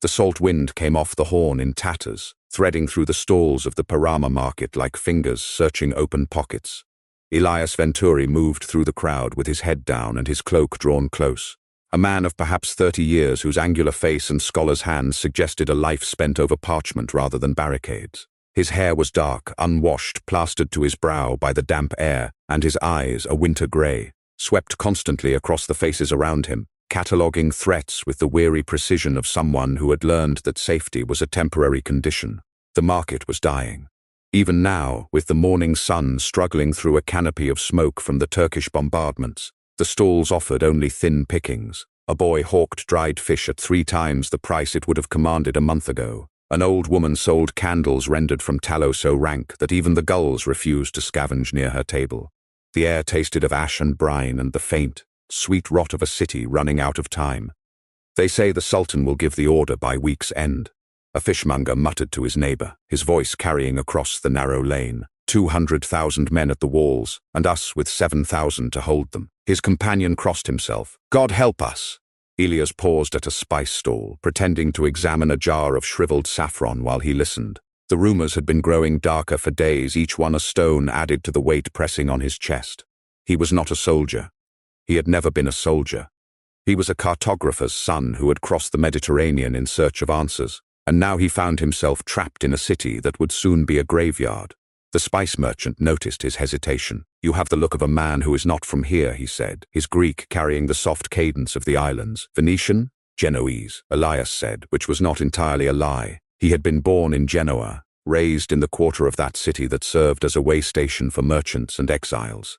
The salt wind came off the horn in tatters, threading through the stalls of the Parama market like fingers searching open pockets. Elias Venturi moved through the crowd with his head down and his cloak drawn close. A man of perhaps 30 years whose angular face and scholar's hands suggested a life spent over parchment rather than barricades. His hair was dark, unwashed, plastered to his brow by the damp air, and his eyes, a winter grey, swept constantly across the faces around him, cataloguing threats with the weary precision of someone who had learned that safety was a temporary condition. The market was dying. Even now, with the morning sun struggling through a canopy of smoke from the Turkish bombardments, the stalls offered only thin pickings. A boy hawked dried fish at 3 times the price it would have commanded a month ago. An old woman sold candles rendered from tallow so rank that even the gulls refused to scavenge near her table. The air tasted of ash and brine and the faint, sweet rot of a city running out of time. They say the Sultan will give the order by week's end. A fishmonger muttered to his neighbour, his voice carrying across the narrow lane. 200,000 men at the walls, and us with 7,000 to hold them. His companion crossed himself. God help us! Elias paused at a spice stall, pretending to examine a jar of shriveled saffron while he listened. The rumours had been growing darker for days, each one a stone added to the weight pressing on his chest. He was not a soldier. He had never been a soldier. He was a cartographer's son who had crossed the Mediterranean in search of answers, and now he found himself trapped in a city that would soon be a graveyard. The spice merchant noticed his hesitation. You have the look of a man who is not from here, he said, his Greek carrying the soft cadence of the islands. Venetian? Genoese, Elias said, which was not entirely a lie. He had been born in Genoa, raised in the quarter of that city that served as a way station for merchants and exiles.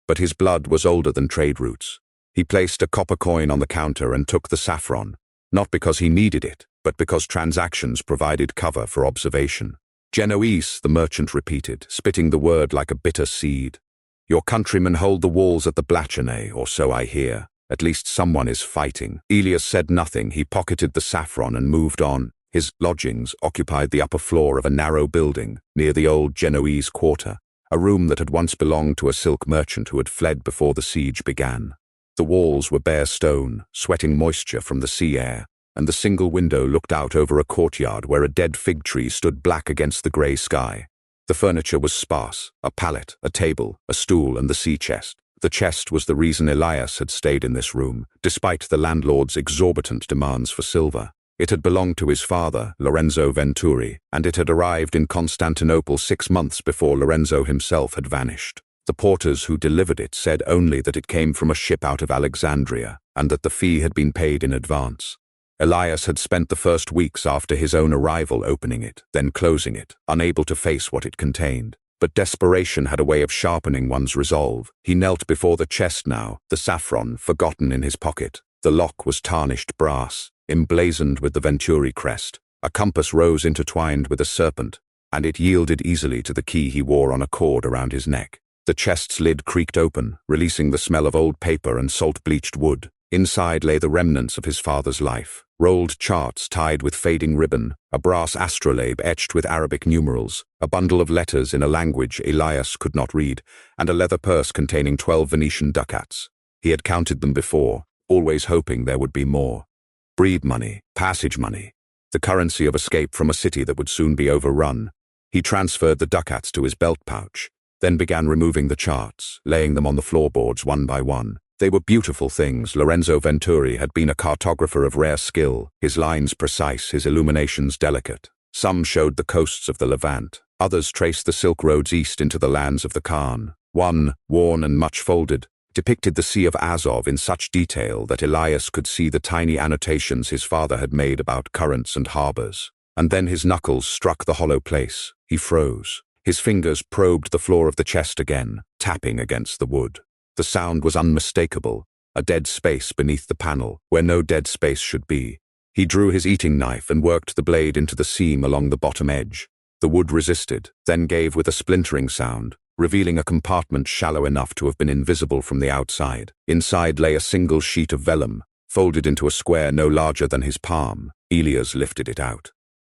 But his blood was older than trade routes. He placed a copper coin on the counter and took the saffron, not because he needed it, but because transactions provided cover for observation. Genoese, the merchant repeated, spitting the word like a bitter seed. Your countrymen hold the walls at the Blachernay, or so I hear. At least someone is fighting. Elias said nothing. He pocketed the saffron and moved on. His lodgings occupied the upper floor of a narrow building near the old Genoese quarter, a room that had once belonged to a silk merchant who had fled before the siege began. The walls were bare stone, sweating moisture from the sea air, and the single window looked out over a courtyard where a dead fig tree stood black against the grey sky. The furniture was sparse, a pallet, a table, a stool, and the sea chest. The chest was the reason Elias had stayed in this room, despite the landlord's exorbitant demands for silver. It had belonged to his father, Lorenzo Venturi, and it had arrived in Constantinople 6 months before Lorenzo himself had vanished. The porters who delivered it said only that it came from a ship out of Alexandria, and that the fee had been paid in advance. Elias had spent the first weeks after his own arrival opening it, then closing it, unable to face what it contained. But desperation had a way of sharpening one's resolve. He knelt before the chest now, the saffron forgotten in his pocket. The lock was tarnished brass, emblazoned with the Venturi crest. A compass rose intertwined with a serpent, and it yielded easily to the key he wore on a cord around his neck. The chest's lid creaked open, releasing the smell of old paper and salt-bleached wood. Inside lay the remnants of his father's life. Rolled charts tied with fading ribbon, a brass astrolabe etched with Arabic numerals, a bundle of letters in a language Elias could not read, and a leather purse containing 12 Venetian ducats. He had counted them before, always hoping there would be more. Breed money, passage money, the currency of escape from a city that would soon be overrun. He transferred the ducats to his belt pouch, then began removing the charts, laying them on the floorboards one by one. They were beautiful things. Lorenzo Venturi had been a cartographer of rare skill, his lines precise, his illuminations delicate. Some showed the coasts of the Levant, others traced the Silk Roads east into the lands of the Khan. One, worn and much folded, depicted the Sea of Azov in such detail that Elias could see the tiny annotations his father had made about currents and harbours. And then his knuckles struck the hollow place. He froze. His fingers probed the floor of the chest again, tapping against the wood. The sound was unmistakable, a dead space beneath the panel, where no dead space should be. He drew his eating knife and worked the blade into the seam along the bottom edge. The wood resisted, then gave with a splintering sound, revealing a compartment shallow enough to have been invisible from the outside. Inside lay a single sheet of vellum, folded into a square no larger than his palm. Elias lifted it out.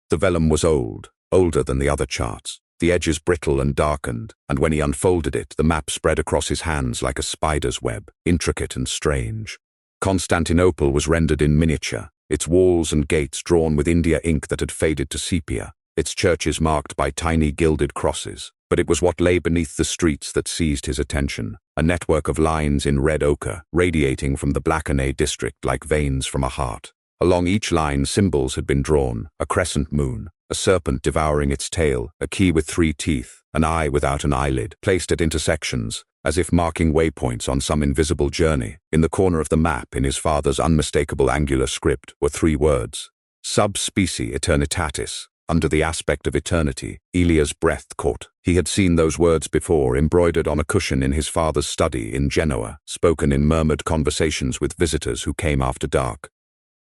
The vellum was old, older than the other charts. The edges brittle and darkened, and when he unfolded it, the map spread across his hands like a spider's web, intricate and strange. Constantinople was rendered in miniature, its walls and gates drawn with India ink that had faded to sepia, its churches marked by tiny gilded crosses. But it was what lay beneath the streets that seized his attention, a network of lines in red ochre, radiating from the Blackenay district like veins from a heart. Along each line symbols had been drawn: a crescent moon, a serpent devouring its tail, a key with 3 teeth, an eye without an eyelid, placed at intersections, as if marking waypoints on some invisible journey. In the corner of the map, in his father's unmistakable angular script, were 3 words: sub specie aeternitatis. Under the aspect of eternity, Elias' breath caught. He had seen those words before, embroidered on a cushion in his father's study in Genoa, spoken in murmured conversations with visitors who came after dark.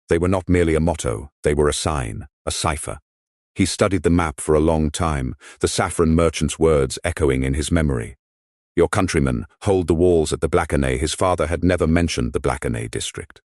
They were not merely a motto, they were a sign, a cipher. He studied the map for a long time, the saffron merchant's words echoing in his memory. Your countrymen hold the walls at the Blackenay. His father had never mentioned the Blackenay district.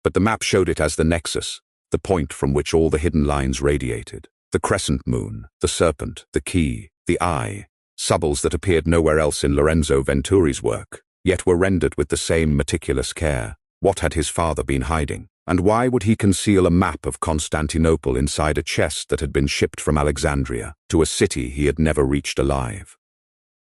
But the map showed it as the nexus, the point from which all the hidden lines radiated. The crescent moon, the serpent, the key, the eye, subtles that appeared nowhere else in Lorenzo Venturi's work, yet were rendered with the same meticulous care. What had his father been hiding? And why would he conceal a map of Constantinople inside a chest that had been shipped from Alexandria to a city he had never reached alive?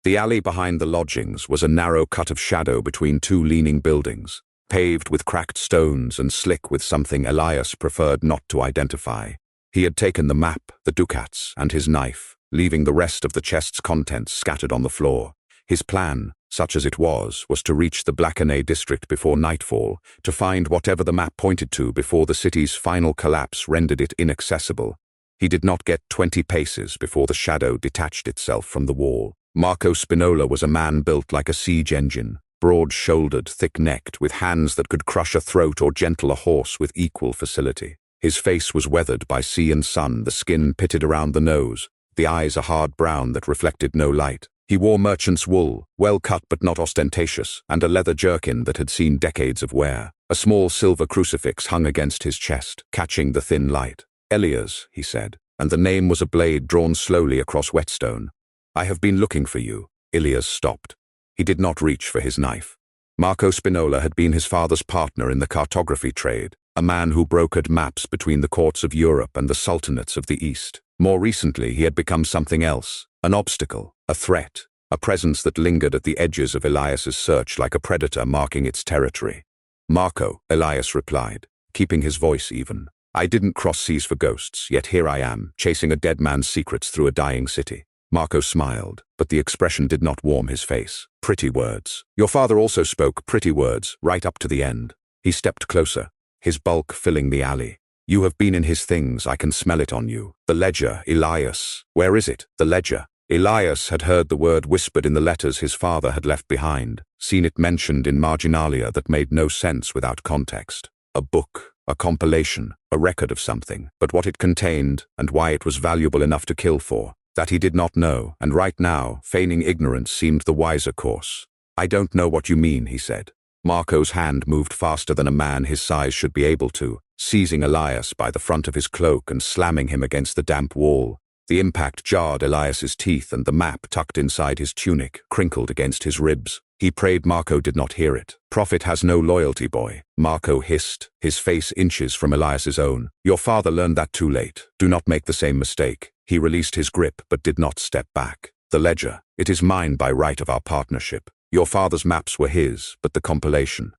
The alley behind the lodgings was a narrow cut of shadow between 2 leaning buildings, paved with cracked stones and slick with something Elias preferred not to identify. He had taken the map, the ducats, and his knife, leaving the rest of the chest's contents scattered on the floor. His plan, such as it was to reach the Blackenay district before nightfall, to find whatever the map pointed to before the city's final collapse rendered it inaccessible. He did not get 20 paces before the shadow detached itself from the wall. Marco Spinola was a man built like a siege engine, broad-shouldered, thick-necked, with hands that could crush a throat or gentle a horse with equal facility. His face was weathered by sea and sun, the skin pitted around the nose, the eyes a hard brown that reflected no light. He wore merchant's wool, well cut but not ostentatious, and a leather jerkin that had seen decades of wear. A small silver crucifix hung against his chest, catching the thin light. Elias, he said, and the name was a blade drawn slowly across whetstone. I have been looking for you. Elias stopped. He did not reach for his knife. Marco Spinola had been his father's partner in the cartography trade, a man who brokered maps between the courts of Europe and the sultanates of the East. More recently, he had become something else, an obstacle, a threat, a presence that lingered at the edges of Elias's search like a predator marking its territory. Marco, Elias replied, keeping his voice even. I didn't cross seas for ghosts, yet here I am, chasing a dead man's secrets through a dying city. Marco smiled, but the expression did not warm his face. Pretty words. Your father also spoke pretty words, right up to the end. He stepped closer, his bulk filling the alley. You have been in his things, I can smell it on you. The ledger, Elias. Where is it? The ledger. Elias had heard the word whispered in the letters his father had left behind, seen it mentioned in marginalia that made no sense without context. A book, a compilation, a record of something, but what it contained and why it was valuable enough to kill for, that he did not know, and right now, feigning ignorance seemed the wiser course. I don't know what you mean, he said. Marco's hand moved faster than a man his size should be able to, seizing Elias by the front of his cloak and slamming him against the damp wall. The impact jarred Elias's teeth, and the map tucked inside his tunic crinkled against his ribs. He prayed Marco did not hear it. Profit has no loyalty, boy. Marco hissed, his face inches from Elias's own. Your father learned that too late. Do not make the same mistake. He released his grip but did not step back. The ledger. It is mine by right of our partnership. Your father's maps were his, but the compilation.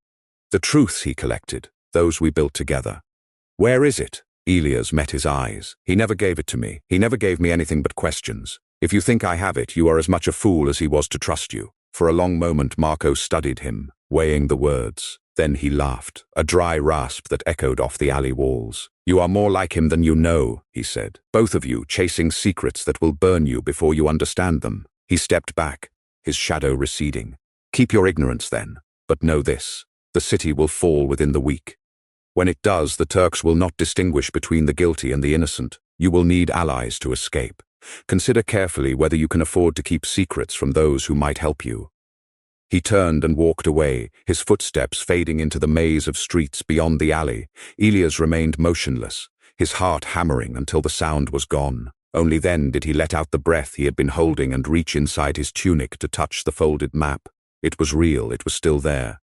The truths he collected, those we built together. Where is it? Elias met his eyes. He never gave it to me. He never gave me anything but questions. If you think I have it, you are as much a fool as he was to trust you. For a long moment Marco studied him, weighing the words. Then he laughed, a dry rasp that echoed off the alley walls. You are more like him than you know, he said. Both of you chasing secrets that will burn you before you understand them. He stepped back, his shadow receding. Keep your ignorance then, but know this. The city will fall within the week. When it does, the Turks will not distinguish between the guilty and the innocent. You will need allies to escape. Consider carefully whether you can afford to keep secrets from those who might help you. He turned and walked away, his footsteps fading into the maze of streets beyond the alley. Elias remained motionless, his heart hammering until the sound was gone. Only then did he let out the breath he had been holding and reach inside his tunic to touch the folded map. It was real, it was still there.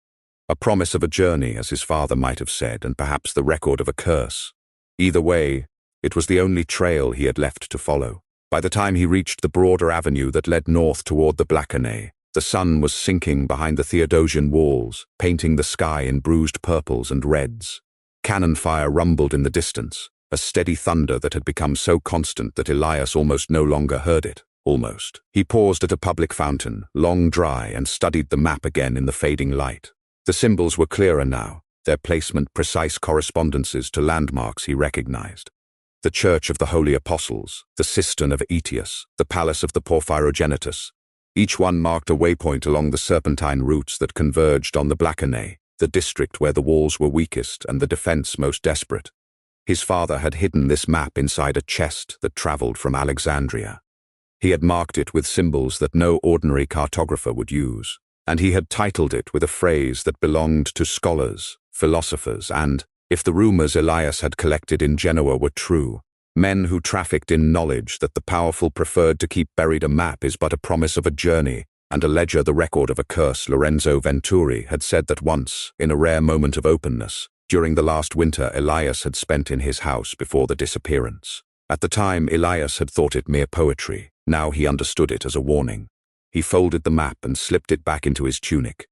A promise of a journey, as his father might have said, and perhaps the record of a curse. Either way, it was the only trail he had left to follow. By the time he reached the broader avenue that led north toward the Blackenay, the sun was sinking behind the Theodosian walls, painting the sky in bruised purples and reds. Cannon fire rumbled in the distance, a steady thunder that had become so constant that Elias almost no longer heard it. Almost. He paused at a public fountain, long dry, and studied the map again in the fading light. The symbols were clearer now, their placement precise correspondences to landmarks he recognized. The Church of the Holy Apostles, the Cistern of Aetius, the Palace of the Porphyrogenitus. Each one marked a waypoint along the serpentine routes that converged on the Blackenay, the district where the walls were weakest and the defense most desperate. His father had hidden this map inside a chest that traveled from Alexandria. He had marked it with symbols that no ordinary cartographer would use, and he had titled it with a phrase that belonged to scholars, philosophers, and, if the rumors Elias had collected in Genoa were true, men who trafficked in knowledge that the powerful preferred to keep buried a map is but a promise of a journey, and a ledger the record of a curse. Lorenzo Venturi had said that once, in a rare moment of openness, during the last winter Elias had spent in his house before the disappearance. At the time, Elias had thought it mere poetry. Now he understood it as a warning. He folded the map and slipped it back into his tunic.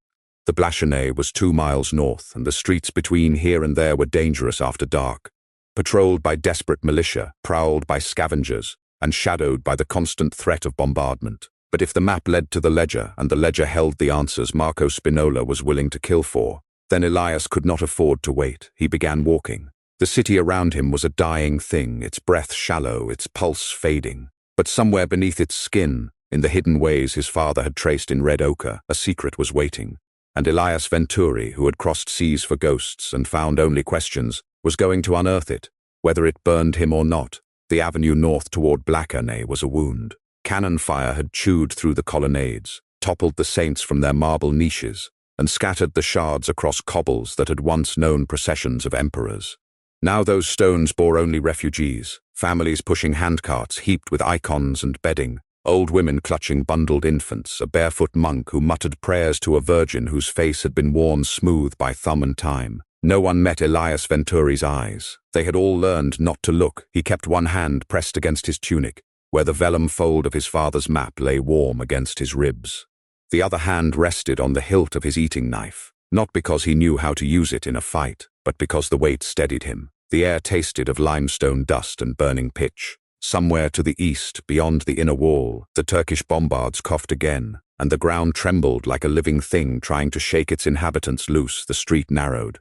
The Blackenay was 2 miles north, and the streets between here and there were dangerous after dark, patrolled by desperate militia, prowled by scavengers, and shadowed by the constant threat of bombardment. But if the map led to the ledger, and the ledger held the answers Marco Spinola was willing to kill for, then Elias could not afford to wait. He began walking. The city around him was a dying thing, its breath shallow, its pulse fading. But somewhere beneath its skin, in the hidden ways his father had traced in red ochre, a secret was waiting. And Elias Venturi, who had crossed seas for ghosts and found only questions, was going to unearth it, whether it burned him or not. The avenue north toward Blackenay was a wound. Cannon fire had chewed through the colonnades, toppled the saints from their marble niches, and scattered the shards across cobbles that had once known processions of emperors. Now those stones bore only refugees, families pushing handcarts heaped with icons and bedding, old women clutching bundled infants, a barefoot monk who muttered prayers to a virgin whose face had been worn smooth by thumb and time. No one met Elias Venturi's eyes. They had all learned not to look. He kept one hand pressed against his tunic, where the vellum fold of his father's map lay warm against his ribs. The other hand rested on the hilt of his eating knife, not because he knew how to use it in a fight, but because the weight steadied him. The air tasted of limestone dust and burning pitch. Somewhere to the east, beyond the inner wall, the Turkish bombards coughed again, and the ground trembled like a living thing trying to shake its inhabitants loose. The street narrowed.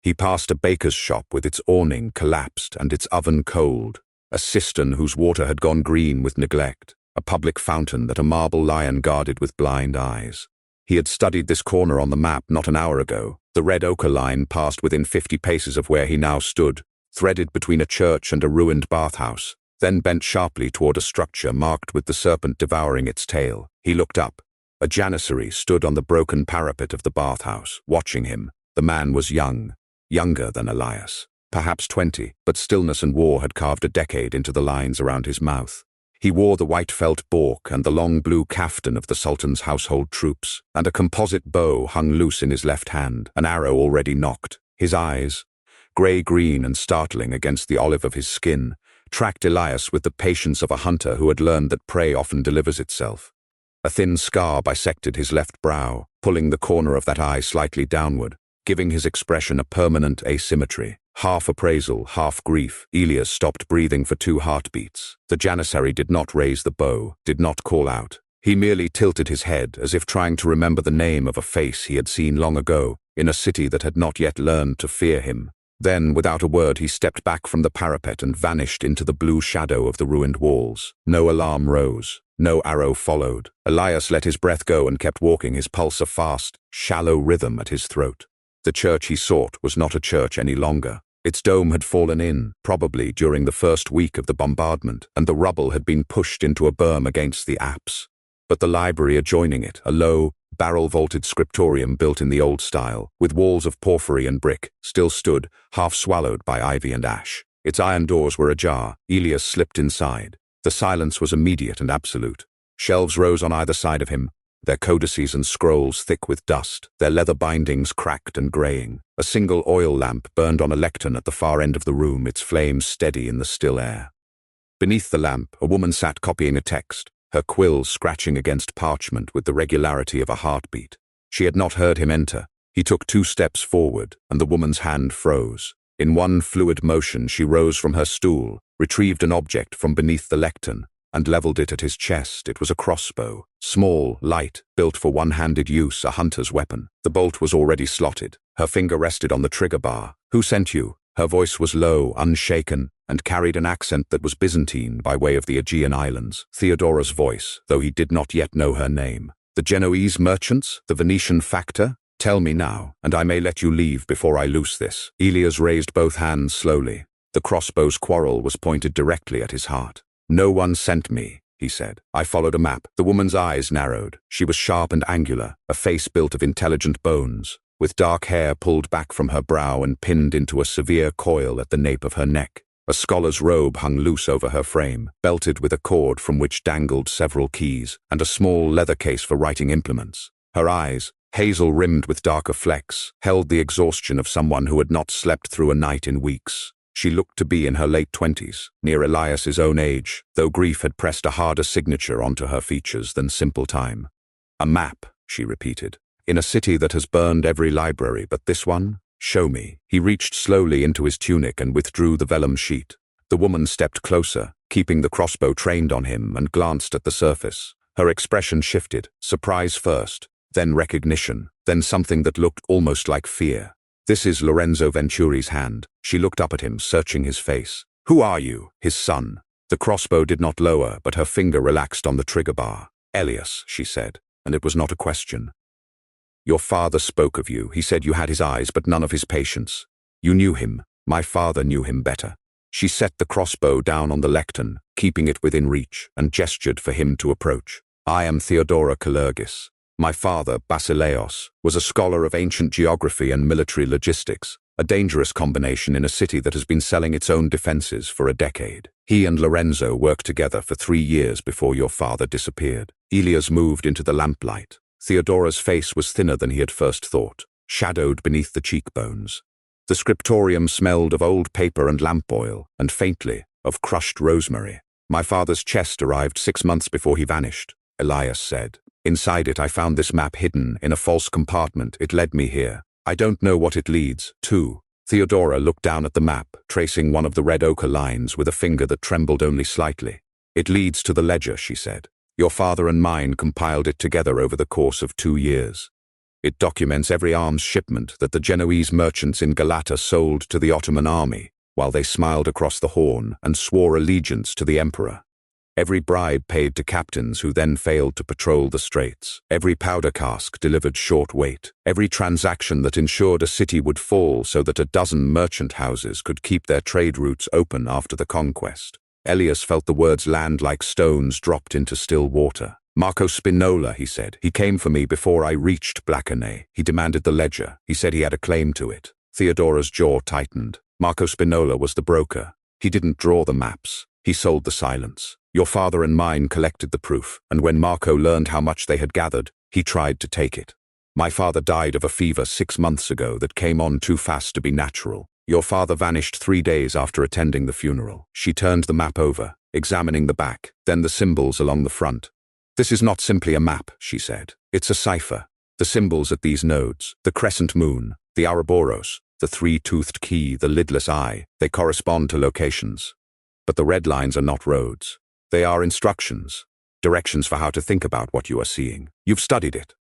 He passed a baker's shop with its awning collapsed and its oven cold, a cistern whose water had gone green with neglect, a public fountain that a marble lion guarded with blind eyes. He had studied this corner on the map not an hour ago. The red ochre line passed within 50 paces of where he now stood, threaded between a church and a ruined bathhouse, then bent sharply toward a structure marked with the serpent devouring its tail. He looked up. A janissary stood on the broken parapet of the bathhouse, watching him. The man was young, younger than Elias, perhaps 20, but stillness and war had carved a decade into the lines around his mouth. He wore the white felt balk and the long blue caftan of the Sultan's household troops, and a composite bow hung loose in his left hand, an arrow already nocked. His eyes, grey-green and startling against the olive of his skin, tracked Elias with the patience of a hunter who had learned that prey often delivers itself. A thin scar bisected his left brow, pulling the corner of that eye slightly downward, giving his expression a permanent asymmetry. Half appraisal, half grief. Elias stopped breathing for 2 heartbeats. The janissary did not raise the bow, did not call out. He merely tilted his head, as if trying to remember the name of a face he had seen long ago, in a city that had not yet learned to fear him. Then, without a word, he stepped back from the parapet and vanished into the blue shadow of the ruined walls. No alarm rose. No arrow followed. Elias let his breath go and kept walking, his pulse a fast, shallow rhythm at his throat. The church he sought was not a church any longer. Its dome had fallen in, probably during the first week of the bombardment, and the rubble had been pushed into a berm against the apse. But the library adjoining it, a low, barrel-vaulted scriptorium built in the old style, with walls of porphyry and brick, still stood, half swallowed by ivy and ash. Its iron doors were ajar. Elias slipped inside. The silence was immediate and absolute. Shelves rose on either side of him, their codices and scrolls thick with dust, their leather bindings cracked and graying. A single oil lamp burned on a lectern at the far end of the room, its flames steady in the still air. Beneath the lamp, a woman sat copying a text, her quill scratching against parchment with the regularity of a heartbeat. She had not heard him enter. He took 2 steps forward, and the woman's hand froze. In one fluid motion, she rose from her stool, retrieved an object from beneath the lectern, and leveled it at his chest. It was a crossbow, small, light, built for one-handed use, a hunter's weapon. The bolt was already slotted. Her finger rested on the trigger bar. "Who sent you?" Her voice was low, unshaken, and carried an accent that was Byzantine by way of the Aegean Islands. Theodora's voice, though he did not yet know her name. "The Genoese merchants? The Venetian factor? Tell me now, and I may let you leave before I loose this." Elias raised both hands slowly. The crossbow's quarrel was pointed directly at his heart. "No one sent me," he said. "I followed a map." The woman's eyes narrowed. She was sharp and angular, a face built of intelligent bones, with dark hair pulled back from her brow and pinned into a severe coil at the nape of her neck. A scholar's robe hung loose over her frame, belted with a cord from which dangled several keys, and a small leather case for writing implements. Her eyes, hazel-rimmed with darker flecks, held the exhaustion of someone who had not slept through a night in weeks. She looked to be in her late 20s, near Elias's own age, though grief had pressed a harder signature onto her features than simple time. "A map," she repeated. "In a city that has burned every library but this one? Show me." He reached slowly into his tunic and withdrew the vellum sheet. The woman stepped closer, keeping the crossbow trained on him, and glanced at the surface. Her expression shifted, surprise first, then recognition, then something that looked almost like fear. "This is Lorenzo Venturi's hand." She looked up at him, searching his face. "Who are you?" "His son." The crossbow did not lower, but her finger relaxed on the trigger bar. "Elias," she said, and it was not a question. "Your father spoke of you. He said you had his eyes, but none of his patience. You knew him. My father knew him better." She set the crossbow down on the lectern, keeping it within reach, and gestured for him to approach. "I am Theodora Kalergis. My father, Basileos, was a scholar of ancient geography and military logistics, a dangerous combination in a city that has been selling its own defenses for a decade. He and Lorenzo worked together for 3 years before your father disappeared." Elias moved into the lamplight. Theodora's face was thinner than he had first thought, shadowed beneath the cheekbones. The scriptorium smelled of old paper and lamp oil, and faintly, of crushed rosemary. "My father's chest arrived 6 months before he vanished," Elias said. "Inside it I found this map hidden in a false compartment. It led me here. I don't know what it leads to." Theodora looked down at the map, tracing one of the red ochre lines with a finger that trembled only slightly. "It leads to the ledger," she said. "Your father and mine compiled it together over the course of 2 years. It documents every arms shipment that the Genoese merchants in Galata sold to the Ottoman army, while they smiled across the Horn and swore allegiance to the emperor. Every bribe paid to captains who then failed to patrol the straits. Every powder cask delivered short weight. Every transaction that ensured a city would fall so that a dozen merchant houses could keep their trade routes open after the conquest." Elias felt the words land like stones dropped into still water. "Marco Spinola," he said. "He came for me before I reached Blackernay. He demanded the ledger. He said he had a claim to it." Theodora's jaw tightened. Marco Spinola was the broker. He didn't draw the maps. He sold the silence. Your father and mine collected the proof, and when Marco learned how much they had gathered, he tried to take it. My father died of a fever 6 months ago that came on too fast to be natural. Your father vanished 3 days after attending the funeral." She turned the map over, examining the back, then the symbols along the front. "This is not simply a map," she said. "It's a cipher. The symbols at these nodes, the crescent moon, the Ouroboros, the 3-toothed key, the lidless eye, they correspond to locations. But the red lines are not roads. They are instructions, directions for how to think about what you are seeing. You've studied it."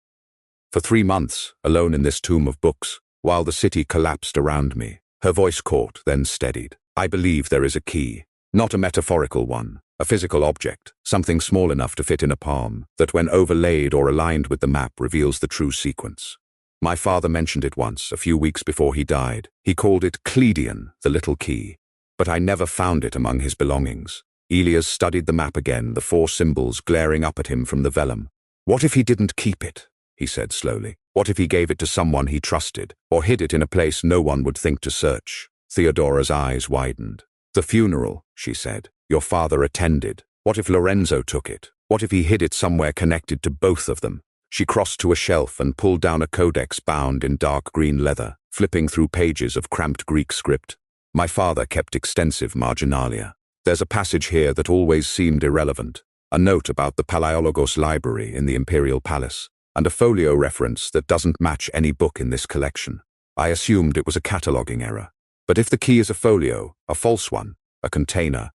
"For 3 months, alone in this tomb of books, while the city collapsed around me." Her voice caught, then steadied. "I believe there is a key, not a metaphorical one, a physical object, something small enough to fit in a palm, that when overlaid or aligned with the map reveals the true sequence. My father mentioned it once, a few weeks before he died. He called it Cleidion, the little key. But I never found it among his belongings." Elias studied the map again, the 4 symbols glaring up at him from the vellum. "What if he didn't keep it?" he said slowly. "What if he gave it to someone he trusted, or hid it in a place no one would think to search?" Theodora's eyes widened. "The funeral," she said, "your father attended. What if Lorenzo took it? What if he hid it somewhere connected to both of them?" She crossed to a shelf and pulled down a codex bound in dark green leather, flipping through pages of cramped Greek script. My father kept extensive marginalia. There's a passage here that always seemed irrelevant, a note about the Palaiologos library in the imperial palace, and a folio reference that doesn't match any book in this collection. I assumed it was a cataloguing error. But if the key is a folio, a false one, a container,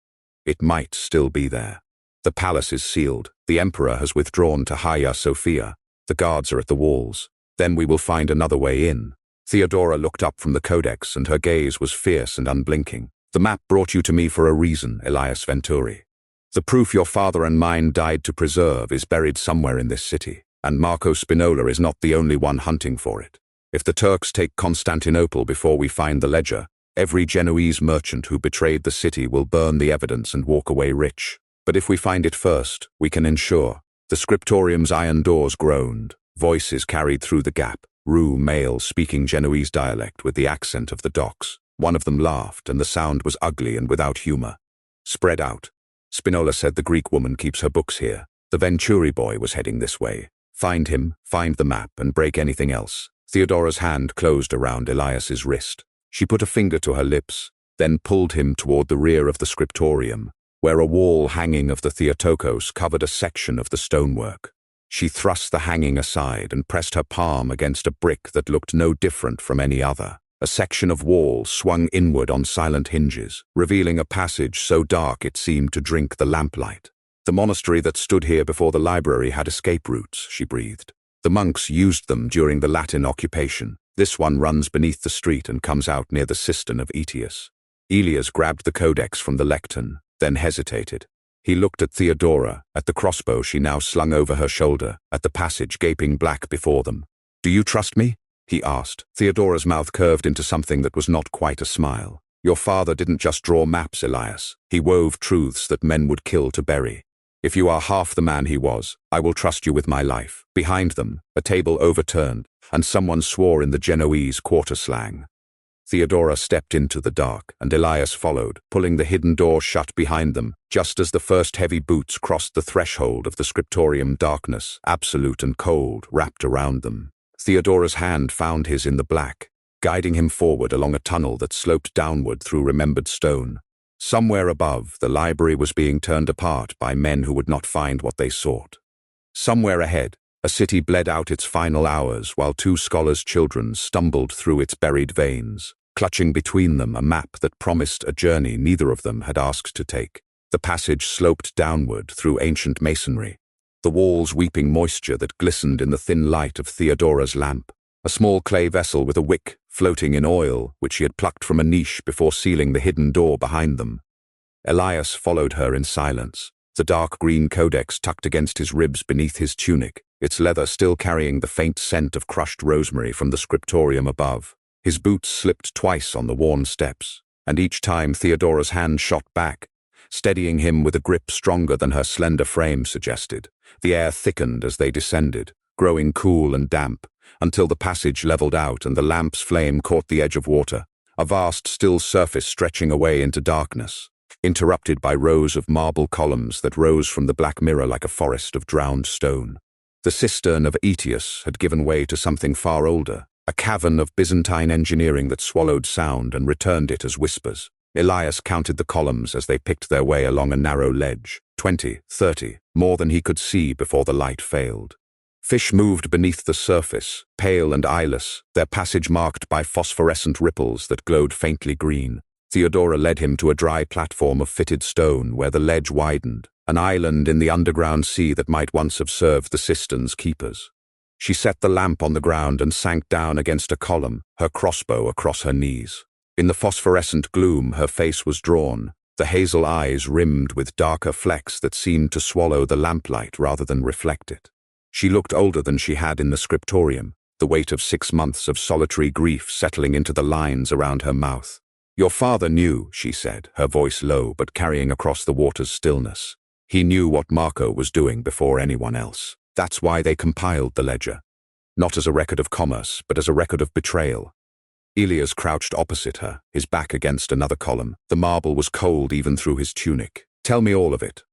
it might still be there. The palace is sealed. The emperor has withdrawn to Hagia Sophia. The guards are at the walls. Then we will find another way in. Theodora looked up from the codex and her gaze was fierce and unblinking. The map brought you to me for a reason, Elias Venturi. The proof your father and mine died to preserve is buried somewhere in this city, and Marco Spinola is not the only one hunting for it. If the Turks take Constantinople before we find the ledger, every Genoese merchant who betrayed the city will burn the evidence and walk away rich. But if we find it first, we can ensure. The scriptorium's iron doors groaned. Voices carried through the gap. Male speaking Genoese dialect with the accent of the docks. One of them laughed, and the sound was ugly and without humor. Spread out. Spinola said the Greek woman keeps her books here. The Venturi boy was heading this way. Find him, find the map, and break anything else. Theodora's hand closed around Elias's wrist. She put a finger to her lips, then pulled him toward the rear of the scriptorium, where a wall hanging of the Theotokos covered a section of the stonework. She thrust the hanging aside and pressed her palm against a brick that looked no different from any other. A section of wall swung inward on silent hinges, revealing a passage so dark it seemed to drink the lamplight. The monastery that stood here before the library had escape routes, she breathed. The monks used them during the Latin occupation. This one runs beneath the street and comes out near the cistern of Aetius. Elias grabbed the codex from the lectern, then hesitated. He looked at Theodora, at the crossbow she now slung over her shoulder, at the passage gaping black before them. "Do you trust me?" he asked. Theodora's mouth curved into something that was not quite a smile. "Your father didn't just draw maps, Elias. He wove truths that men would kill to bury. If you are half the man he was, I will trust you with my life." Behind them, a table overturned, and someone swore in the Genoese quarter slang. Theodora stepped into the dark, and Elias followed, pulling the hidden door shut behind them, just as the first heavy boots crossed the threshold of the scriptorium. Darkness, absolute and cold, wrapped around them. Theodora's hand found his in the black, guiding him forward along a tunnel that sloped downward through remembered stone. Somewhere above, the library was being turned apart by men who would not find what they sought. Somewhere ahead, a city bled out its final hours while two scholars' children stumbled through its buried veins, clutching between them a map that promised a journey neither of them had asked to take. The passage sloped downward through ancient masonry, the walls weeping moisture that glistened in the thin light of Theodora's lamp. A small clay vessel with a wick floating in oil, which she had plucked from a niche before sealing the hidden door behind them. Elias followed her in silence, the dark green codex tucked against his ribs beneath his tunic, its leather still carrying the faint scent of crushed rosemary from the scriptorium above. His boots slipped twice on the worn steps, and each time Theodora's hand shot back, steadying him with a grip stronger than her slender frame suggested. The air thickened as they descended, growing cool and damp, until the passage leveled out and the lamp's flame caught the edge of water, a vast still surface stretching away into darkness, interrupted by rows of marble columns that rose from the black mirror like a forest of drowned stone. The cistern of Aetius had given way to something far older, a cavern of Byzantine engineering that swallowed sound and returned it as whispers. Elias counted the columns as they picked their way along a narrow ledge, 20, 30, more than he could see before the light failed. Fish moved beneath the surface, pale and eyeless, their passage marked by phosphorescent ripples that glowed faintly green. Theodora led him to a dry platform of fitted stone where the ledge widened, an island in the underground sea that might once have served the cistern's keepers. She set the lamp on the ground and sank down against a column, her crossbow across her knees. In the phosphorescent gloom, her face was drawn, the hazel eyes rimmed with darker flecks that seemed to swallow the lamplight rather than reflect it. She looked older than she had in the scriptorium, the weight of 6 months of solitary grief settling into the lines around her mouth. "Your father knew," she said, her voice low but carrying across the water's stillness. "He knew what Marco was doing before anyone else. That's why they compiled the ledger. Not as a record of commerce, but as a record of betrayal." Elias crouched opposite her, his back against another column. The marble was cold even through his tunic. "Tell me all of it."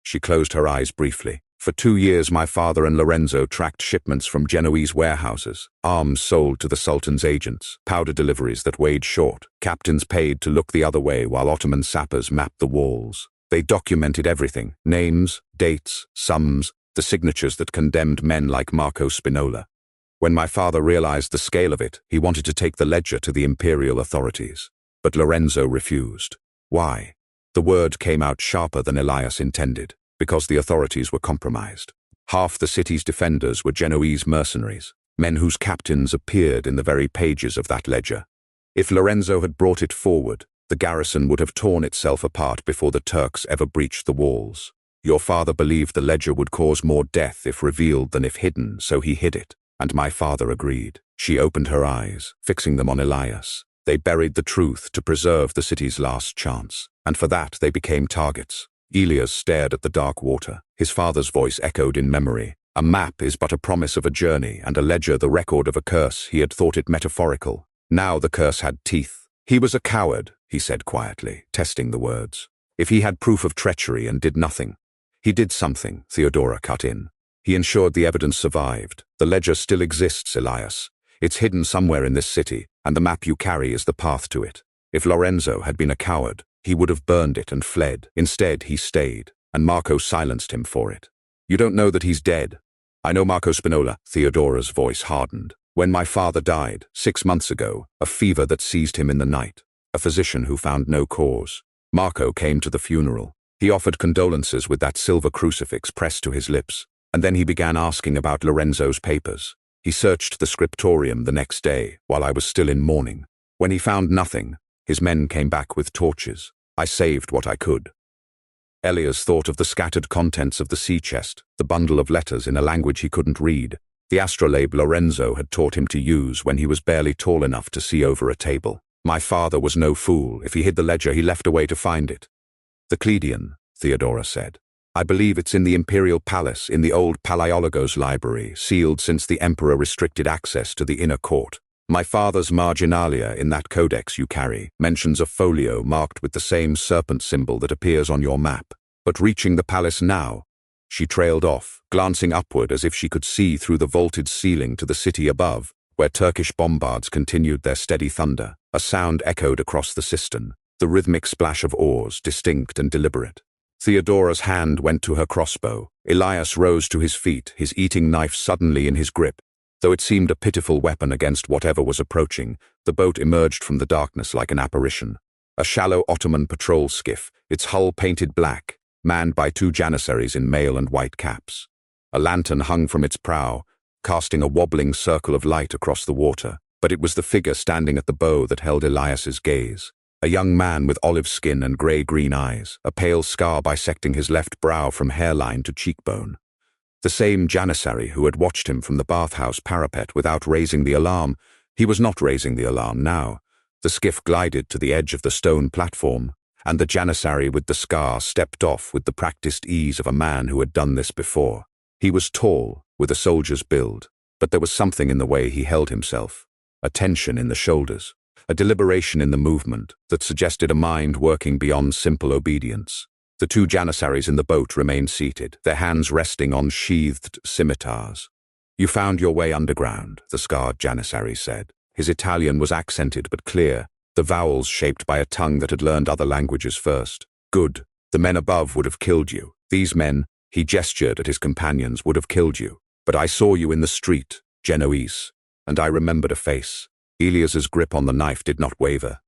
She closed her eyes briefly. For 2 years my father and Lorenzo tracked shipments from Genoese warehouses, arms sold to the Sultan's agents, powder deliveries that weighed short, captains paid to look the other way while Ottoman sappers mapped the walls. They documented everything: names, dates, sums, the signatures that condemned men like Marco Spinola. When my father realized the scale of it, he wanted to take the ledger to the imperial authorities. But Lorenzo refused. Why? The word came out sharper than Elias intended. Because the authorities were compromised. Half the city's defenders were Genoese mercenaries, men whose captains appeared in the very pages of that ledger. If Lorenzo had brought it forward, the garrison would have torn itself apart before the Turks ever breached the walls. Your father believed the ledger would cause more death if revealed than if hidden, so he hid it, and my father agreed. She opened her eyes, fixing them on Elias. They buried the truth to preserve the city's last chance, and for that they became targets. Elias stared at the dark water. His father's voice echoed in memory. A map is but a promise of a journey, and a ledger the record of a curse. He had thought it metaphorical. Now the curse had teeth. He was a coward, he said quietly, testing the words. If he had proof of treachery and did nothing. He did something, Theodora cut in. He ensured the evidence survived. The ledger still exists, Elias. It's hidden somewhere in this city, and the map you carry is the path to it. If Lorenzo had been a coward, he would have burned it and fled. Instead, he stayed, and Marco silenced him for it. You don't know that he's dead. I know Marco Spinola. Theodora's voice hardened. When my father died, 6 months ago, a fever that seized him in the night. A physician who found no cause. Marco came to the funeral. He offered condolences with that silver crucifix pressed to his lips, and then he began asking about Lorenzo's papers. He searched the scriptorium the next day, while I was still in mourning. When he found nothing, his men came back with torches. I saved what I could. Elias thought of the scattered contents of the sea chest, the bundle of letters in a language he couldn't read, the astrolabe Lorenzo had taught him to use when he was barely tall enough to see over a table. My father was no fool. If he hid the ledger, he left a way to find it. The Cleidion, Theodora said. I believe it's in the imperial palace, in the old Palaiologos library, sealed since the emperor restricted access to the inner court. My father's marginalia in that codex you carry mentions a folio marked with the same serpent symbol that appears on your map. But reaching the palace now, she trailed off, glancing upward as if she could see through the vaulted ceiling to the city above, where Turkish bombards continued their steady thunder. A sound echoed across the cistern, the rhythmic splash of oars, distinct and deliberate. Theodora's hand went to her crossbow. Elias rose to his feet, his eating knife suddenly in his grip. Though it seemed a pitiful weapon against whatever was approaching, the boat emerged from the darkness like an apparition. A shallow Ottoman patrol skiff, its hull painted black, manned by 2 janissaries in mail and white caps. A lantern hung from its prow, casting a wobbling circle of light across the water, but it was the figure standing at the bow that held Elias's gaze. A young man with olive skin and grey-green eyes, a pale scar bisecting his left brow from hairline to cheekbone. The same janissary who had watched him from the bathhouse parapet without raising the alarm. He was not raising the alarm now. The skiff glided to the edge of the stone platform, and the janissary with the scar stepped off with the practiced ease of a man who had done this before. He was tall, with a soldier's build, but there was something in the way he held himself, a tension in the shoulders, a deliberation in the movement that suggested a mind working beyond simple obedience. The 2 janissaries in the boat remained seated, their hands resting on sheathed scimitars. You found your way underground, the scarred janissary said. His Italian was accented but clear, the vowels shaped by a tongue that had learned other languages first. Good. The men above would have killed you. These men, he gestured at his companions, would have killed you. But I saw you in the street, Genoese, and I remembered a face. Elias's grip on the knife did not waver.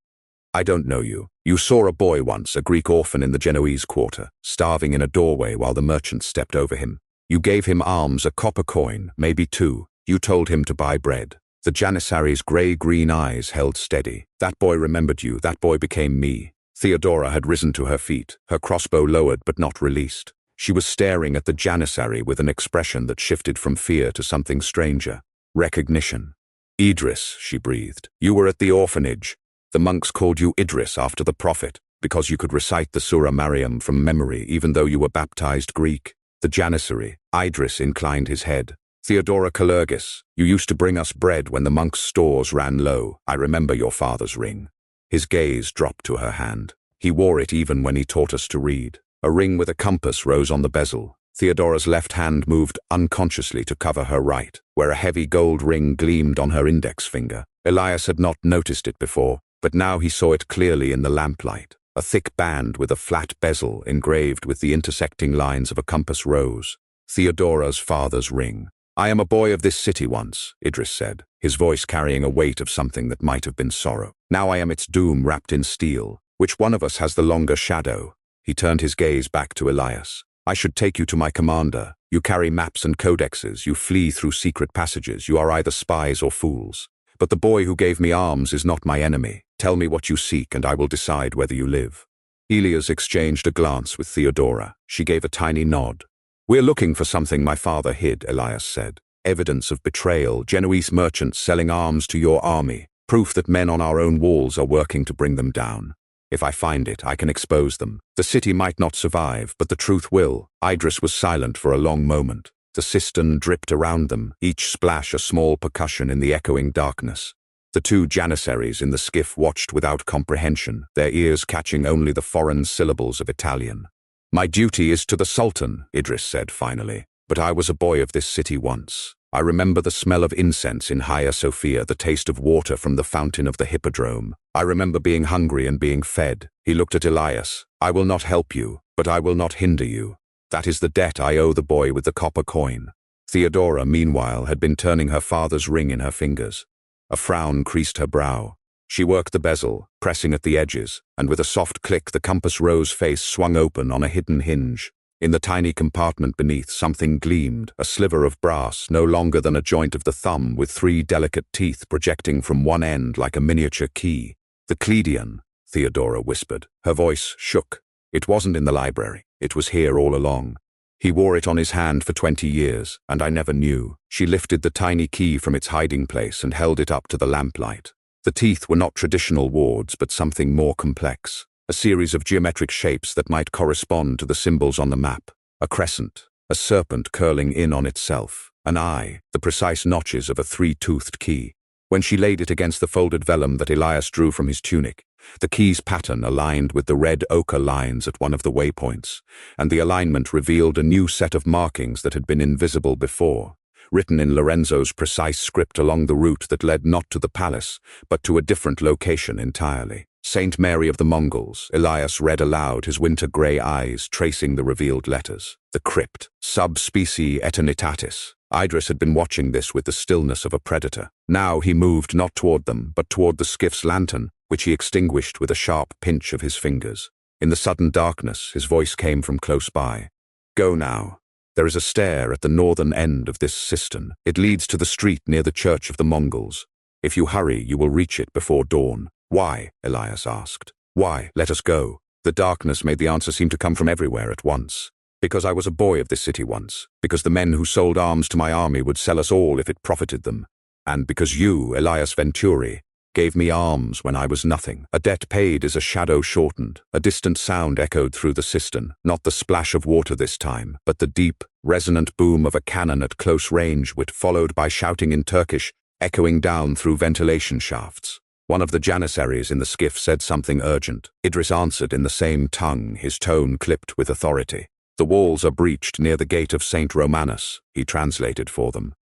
I don't know you. You saw a boy once, a Greek orphan in the Genoese quarter, starving in a doorway while the merchant stepped over him. You gave him alms, a copper coin, maybe 2. You told him to buy bread. The janissary's grey-green eyes held steady. That boy remembered you. That boy became me. Theodora had risen to her feet, her crossbow lowered but not released. She was staring at the janissary with an expression that shifted from fear to something stranger. Recognition. Idris, she breathed. You were at the orphanage. The monks called you Idris after the prophet, because you could recite the Surah Maryam from memory even though you were baptized Greek. The janissary, Idris, inclined his head. Theodora Kalergis, you used to bring us bread when the monks' stores ran low. I remember your father's ring. His gaze dropped to her hand. He wore it even when he taught us to read. A ring with a compass rose on the bezel. Theodora's left hand moved unconsciously to cover her right, where a heavy gold ring gleamed on her index finger. Elias had not noticed it before, but now he saw it clearly in the lamplight. A thick band with a flat bezel engraved with the intersecting lines of a compass rose. Theodora's father's ring. "I am a boy of this city once," Idris said, his voice carrying a weight of something that might have been sorrow. "Now I am its doom wrapped in steel. Which one of us has the longer shadow?" He turned his gaze back to Elias. "I should take you to my commander. You carry maps and codexes, you flee through secret passages, you are either spies or fools. But the boy who gave me arms is not my enemy. Tell me what you seek and I will decide whether you live." Elias exchanged a glance with Theodora. She gave a tiny nod. "We're looking for something my father hid," Elias said. "Evidence of betrayal, Genoese merchants selling arms to your army, proof that men on our own walls are working to bring them down. If I find it, I can expose them. The city might not survive, but the truth will." Idris was silent for a long moment. The cistern dripped around them, each splash a small percussion in the echoing darkness. The two janissaries in the skiff watched without comprehension, their ears catching only the foreign syllables of Italian. "My duty is to the Sultan," Idris said finally, "but I was a boy of this city once. I remember the smell of incense in Hagia Sophia, the taste of water from the fountain of the Hippodrome. I remember being hungry and being fed." He looked at Elias. "I will not help you, but I will not hinder you. That is the debt I owe the boy with the copper coin." Theodora, meanwhile, had been turning her father's ring in her fingers. A frown creased her brow. She worked the bezel, pressing at the edges, and with a soft click the compass rose face swung open on a hidden hinge. In the tiny compartment beneath, something gleamed, a sliver of brass, no longer than a joint of the thumb, with 3 delicate teeth projecting from one end like a miniature key. "The Cleidion," Theodora whispered. Her voice shook. "It wasn't in the library. It was here all along. He wore it on his hand for 20 years, and I never knew." She lifted the tiny key from its hiding place and held it up to the lamplight. The teeth were not traditional wards, but something more complex. A series of geometric shapes that might correspond to the symbols on the map. A crescent, a serpent curling in on itself, an eye, the precise notches of a 3-toothed key. When she laid it against the folded vellum that Elias drew from his tunic, the key's pattern aligned with the red ochre lines at one of the waypoints, and the alignment revealed a new set of markings that had been invisible before, written in Lorenzo's precise script along the route that led not to the palace, but to a different location entirely. "Saint Mary of the Mongols," Elias read aloud, his winter-grey eyes tracing the revealed letters. "The crypt, subspecie aeternitatis." Idris had been watching this with the stillness of a predator. Now he moved not toward them, but toward the skiff's lantern, which he extinguished with a sharp pinch of his fingers. In the sudden darkness, his voice came from close by. "Go now. There is a stair at the northern end of this cistern. It leads to the street near the Church of the Mongols. If you hurry, you will reach it before dawn." "Why?" Elias asked. "Why? Let us go." The darkness made the answer seem to come from everywhere at once. "Because I was a boy of this city once. Because the men who sold arms to my army would sell us all if it profited them. And because you, Elias Venturi, gave me arms when I was nothing. A debt paid is a shadow shortened." A distant sound echoed through the cistern, not the splash of water this time, but the deep, resonant boom of a cannon at close range, followed by shouting in Turkish, echoing down through ventilation shafts. One of the janissaries in the skiff said something urgent. Idris answered in the same tongue, his tone clipped with authority. "The walls are breached near the gate of St. Romanus," he translated for them.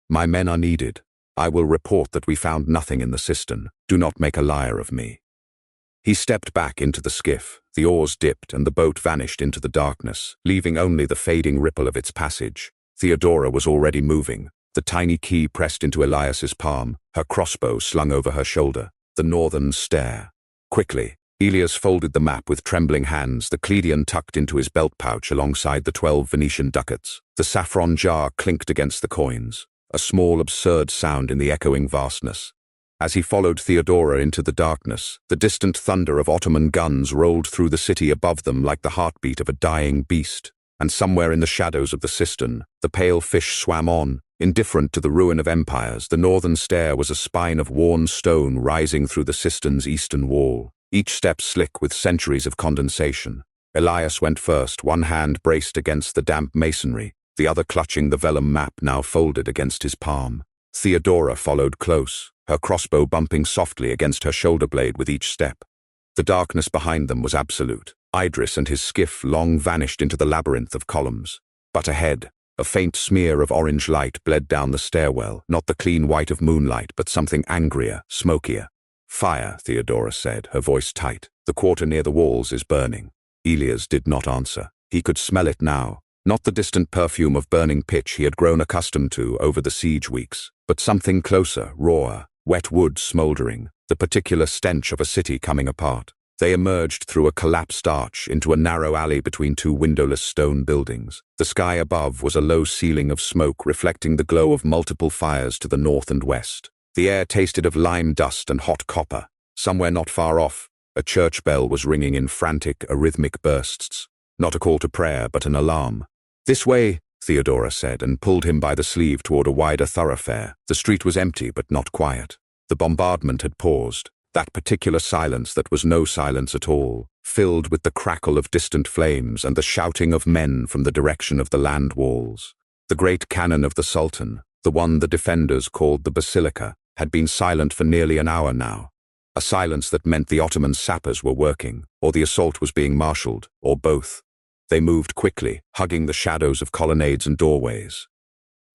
"My men are needed. I will report that we found nothing in the cistern. Do not make a liar of me." He stepped back into the skiff. The oars dipped and the boat vanished into the darkness, leaving only the fading ripple of its passage. Theodora was already moving, the tiny key pressed into Elias's palm, her crossbow slung over her shoulder. The northern stair. Quickly, Elias folded the map with trembling hands, the Cleidion tucked into his belt pouch alongside the 12 Venetian ducats. The saffron jar clinked against the coins, a small absurd sound in the echoing vastness. As he followed Theodora into the darkness, the distant thunder of Ottoman guns rolled through the city above them like the heartbeat of a dying beast. And somewhere in the shadows of the cistern, the pale fish swam on. Indifferent to the ruin of empires, the northern stair was a spine of worn stone rising through the cistern's eastern wall, each step slick with centuries of condensation. Elias went first, one hand braced against the damp masonry, the other clutching the vellum map now folded against his palm. Theodora followed close, her crossbow bumping softly against her shoulder blade with each step. The darkness behind them was absolute. Idris and his skiff long vanished into the labyrinth of columns. But ahead, a faint smear of orange light bled down the stairwell, not the clean white of moonlight, but something angrier, smokier. "Fire," Theodora said, her voice tight. "The quarter near the walls is burning." Elias did not answer. He could smell it now. Not the distant perfume of burning pitch he had grown accustomed to over the siege weeks, but something closer, rawer, wet wood smoldering, the particular stench of a city coming apart. They emerged through a collapsed arch into a narrow alley between two windowless stone buildings. The sky above was a low ceiling of smoke reflecting the glow of multiple fires to the north and west. The air tasted of lime dust and hot copper. Somewhere not far off, a church bell was ringing in frantic, arrhythmic bursts. Not a call to prayer, but an alarm. "This way," Theodora said, and pulled him by the sleeve toward a wider thoroughfare. The street was empty, but not quiet. The bombardment had paused. That particular silence that was no silence at all, filled with the crackle of distant flames and the shouting of men from the direction of the land walls. The great cannon of the Sultan, the one the defenders called the Basilica, had been silent for nearly an hour now. A silence that meant the Ottoman sappers were working, or the assault was being marshaled, or both. They moved quickly, hugging the shadows of colonnades and doorways.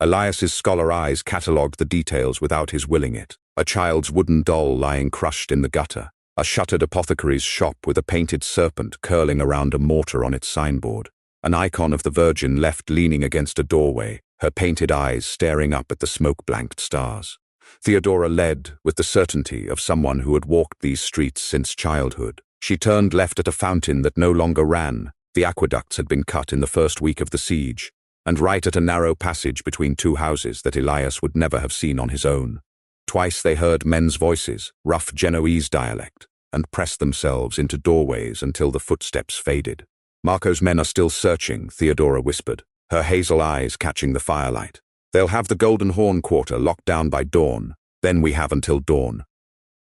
Elias's scholar eyes catalogued the details without his willing it. A child's wooden doll lying crushed in the gutter. A shuttered apothecary's shop with a painted serpent curling around a mortar on its signboard. An icon of the Virgin left leaning against a doorway, her painted eyes staring up at the smoke-blanked stars. Theodora led with the certainty of someone who had walked these streets since childhood. She turned left at a fountain that no longer ran. The aqueducts had been cut in the first week of the siege, and right at a narrow passage between two houses that Elias would never have seen on his own. Twice they heard men's voices, rough Genoese dialect, and pressed themselves into doorways until the footsteps faded. "Marco's men are still searching," Theodora whispered, her hazel eyes catching the firelight. "They'll have the Golden Horn quarter locked down by dawn. Then we have until dawn."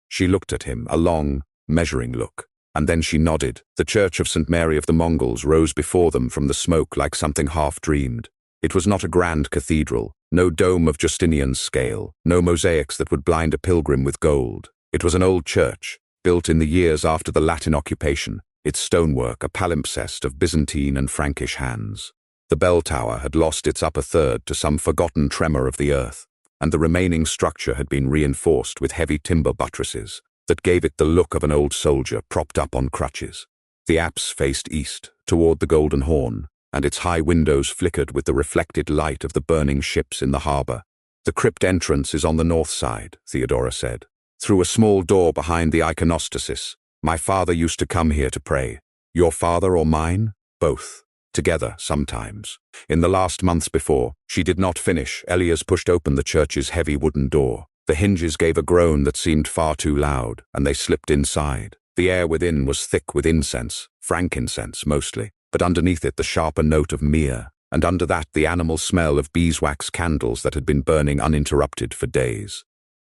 She looked at him, a long, measuring look. And then she nodded. The church of St. Mary of the Mongols rose before them from the smoke like something half-dreamed. It was not a grand cathedral, no dome of Justinian's scale, no mosaics that would blind a pilgrim with gold. It was an old church, built in the years after the Latin occupation, its stonework a palimpsest of Byzantine and Frankish hands. The bell tower had lost its upper third to some forgotten tremor of the earth, and the remaining structure had been reinforced with heavy timber buttresses that gave it the look of an old soldier propped up on crutches. The apse faced east, toward the Golden Horn, and its high windows flickered with the reflected light of the burning ships in the harbor. "The crypt entrance is on the north side," Theodora said, "through a small door behind the iconostasis. My father used to come here to pray. Your father or mine? Both. Together, sometimes." In the last months before, she did not finish. Elias pushed open the church's heavy wooden door. The hinges gave a groan that seemed far too loud, and they slipped inside. The air within was thick with incense, frankincense mostly, but underneath it the sharper note of myrrh, and under that the animal smell of beeswax candles that had been burning uninterrupted for days.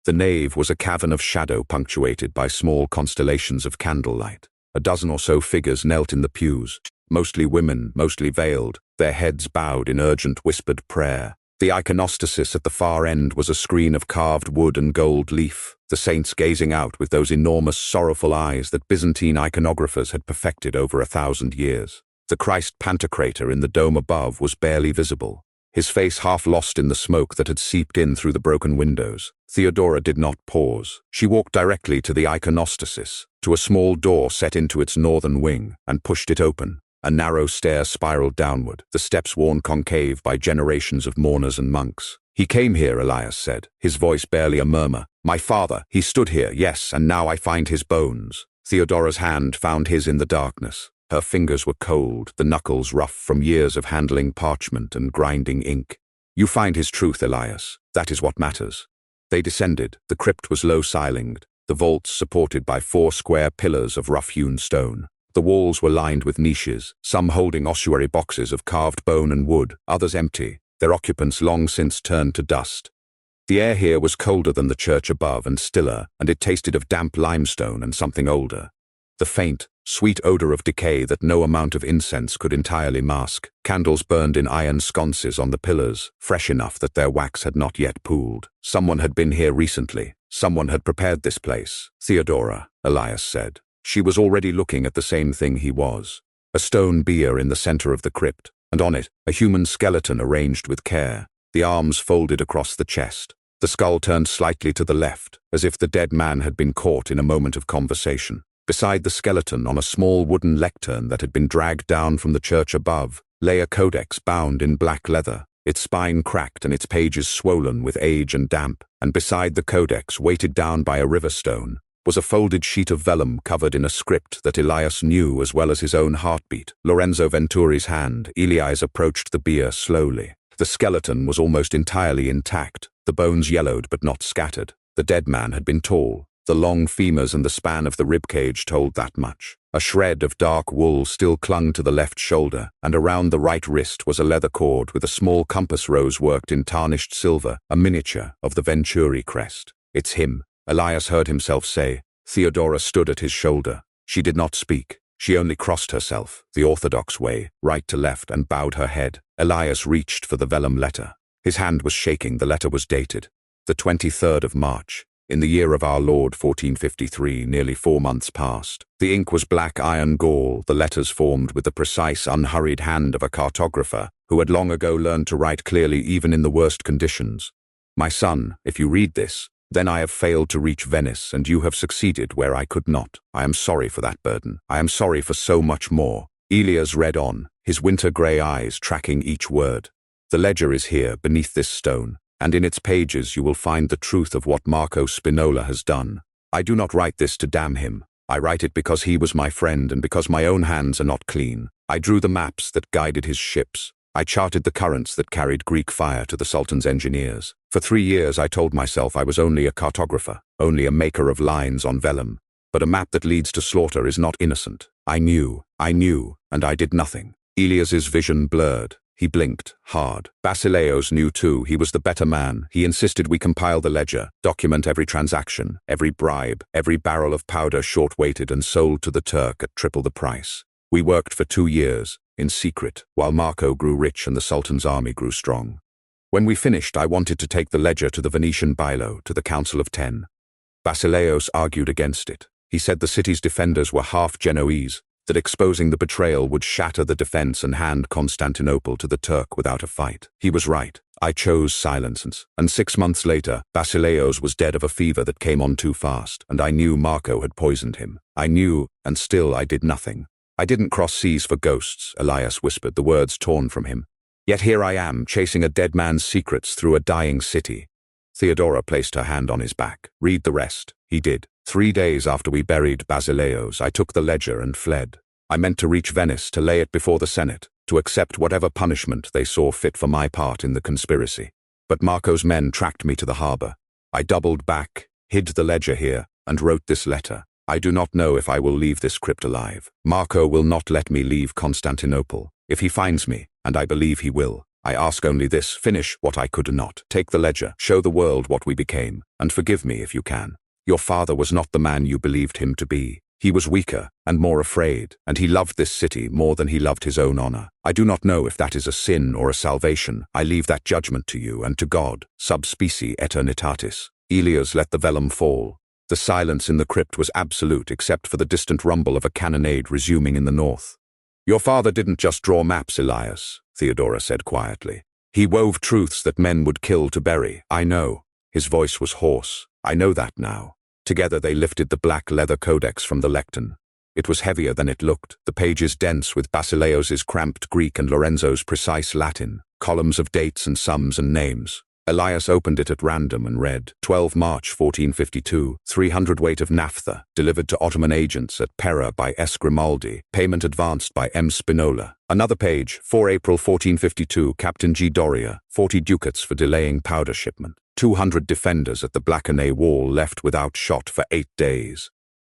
The nave was a cavern of shadow punctuated by small constellations of candlelight. A dozen or so figures knelt in the pews, mostly women, mostly veiled, their heads bowed in urgent whispered prayer. The iconostasis at the far end was a screen of carved wood and gold leaf, the saints gazing out with those enormous sorrowful eyes that Byzantine iconographers had perfected over 1,000 years. The Christ Pantocrator in the dome above was barely visible, his face half lost in the smoke that had seeped in through the broken windows. Theodora did not pause. She walked directly to the iconostasis, to a small door set into its northern wing, and pushed it open. A narrow stair spiraled downward, the steps worn concave by generations of mourners and monks. "He came here," Elias said, his voice barely a murmur. "My father, he stood here, yes, and now I find his bones." Theodora's hand found his in the darkness. Her fingers were cold, the knuckles rough from years of handling parchment and grinding ink. "You find his truth, Elias. That is what matters." They descended. The crypt was low-ceilinged, the vaults supported by 4 square pillars of rough-hewn stone. The walls were lined with niches, some holding ossuary boxes of carved bone and wood, others empty, their occupants long since turned to dust. The air here was colder than the church above and stiller, and it tasted of damp limestone and something older. The faint, sweet odor of decay that no amount of incense could entirely mask. Candles burned in iron sconces on the pillars, fresh enough that their wax had not yet pooled. Someone had been here recently. Someone had prepared this place. "Theodora," Elias said. She was already looking at the same thing he was. A stone bier in the center of the crypt, and on it, a human skeleton arranged with care, the arms folded across the chest, the skull turned slightly to the left, as if the dead man had been caught in a moment of conversation. Beside the skeleton, on a small wooden lectern that had been dragged down from the church above, lay a codex bound in black leather, its spine cracked and its pages swollen with age and damp, and beside the codex, weighted down by a river stone, was a folded sheet of vellum covered in a script that Elias knew as well as his own heartbeat. Lorenzo Venturi's hand. Elias approached the bier slowly. The skeleton was almost entirely intact, the bones yellowed but not scattered. The dead man had been tall. The long femurs and the span of the ribcage told that much. A shred of dark wool still clung to the left shoulder, and around the right wrist was a leather cord with a small compass rose worked in tarnished silver, a miniature of the Venturi crest. "It's him," Elias heard himself say. Theodora stood at his shoulder. She did not speak. She only crossed herself, the orthodox way, right to left, and bowed her head. Elias reached for the vellum letter. His hand was shaking. The letter was dated the 23rd of March. In the year of our Lord 1453, nearly 4 months passed. The ink was black iron gall, the letters formed with the precise, unhurried hand of a cartographer who had long ago learned to write clearly even in the worst conditions. "My son, if you read this, then I have failed to reach Venice, and you have succeeded where I could not. I am sorry for that burden. I am sorry for so much more." Elias read on, his winter-grey eyes tracking each word. "The ledger is here, beneath this stone, and in its pages you will find the truth of what Marco Spinola has done. I do not write this to damn him. I write it because he was my friend and because my own hands are not clean. I drew the maps that guided his ships. I charted the currents that carried Greek fire to the Sultan's engineers. For 3 years I told myself I was only a cartographer, only a maker of lines on vellum. But a map that leads to slaughter is not innocent. I knew, and I did nothing." Elias's vision blurred. He blinked, hard. Basileos knew too. He was the better man. He insisted we compile the ledger, document every transaction, every bribe, every barrel of powder short-weighted and sold to the Turk at triple the price. We worked for 2 years, in secret, while Marco grew rich and the Sultan's army grew strong. When we finished, I wanted to take the ledger to the Venetian bailo, to the Council of 10. Basileos argued against it. He said the city's defenders were half Genoese, that exposing the betrayal would shatter the defense and hand Constantinople to the Turk without a fight. He was right. I chose silence, and 6 months later, Basileos was dead of a fever that came on too fast, and I knew Marco had poisoned him. I knew, and still I did nothing. "I didn't cross seas for ghosts," Elias whispered, the words torn from him. "Yet here I am, chasing a dead man's secrets through a dying city." Theodora placed her hand on his back. "Read the rest." He did. 3 days after we buried Basileos, I took the ledger and fled. I meant to reach Venice, to lay it before the Senate, to accept whatever punishment they saw fit for my part in the conspiracy. But Marco's men tracked me to the harbor. I doubled back, hid the ledger here, and wrote this letter. I do not know if I will leave this crypt alive. Marco will not let me leave Constantinople. If he finds me, and I believe he will, I ask only this: finish what I could not. Take the ledger, show the world what we became, and forgive me if you can. Your father was not the man you believed him to be. He was weaker and more afraid, and he loved this city more than he loved his own honor. I do not know if that is a sin or a salvation. I leave that judgment to you and to God. Sub specie aeternitatis. Elias let the vellum fall. The silence in the crypt was absolute except for the distant rumble of a cannonade resuming in the north. "Your father didn't just draw maps, Elias," Theodora said quietly. "He wove truths that men would kill to bury. I know." His voice was hoarse. "I know that now." Together they lifted the black leather codex from the lectern. It was heavier than it looked, the pages dense with Basileos's cramped Greek and Lorenzo's precise Latin, columns of dates and sums and names. Elias opened it at random and read, 12 March 1452, 300 weight of naphtha, delivered to Ottoman agents at Pera by S. Grimaldi, payment advanced by M. Spinola. Another page, 4 April 1452, Captain G. Doria, 40 ducats for delaying powder shipment. 200 defenders at the Blackenay wall left without shot for 8 days.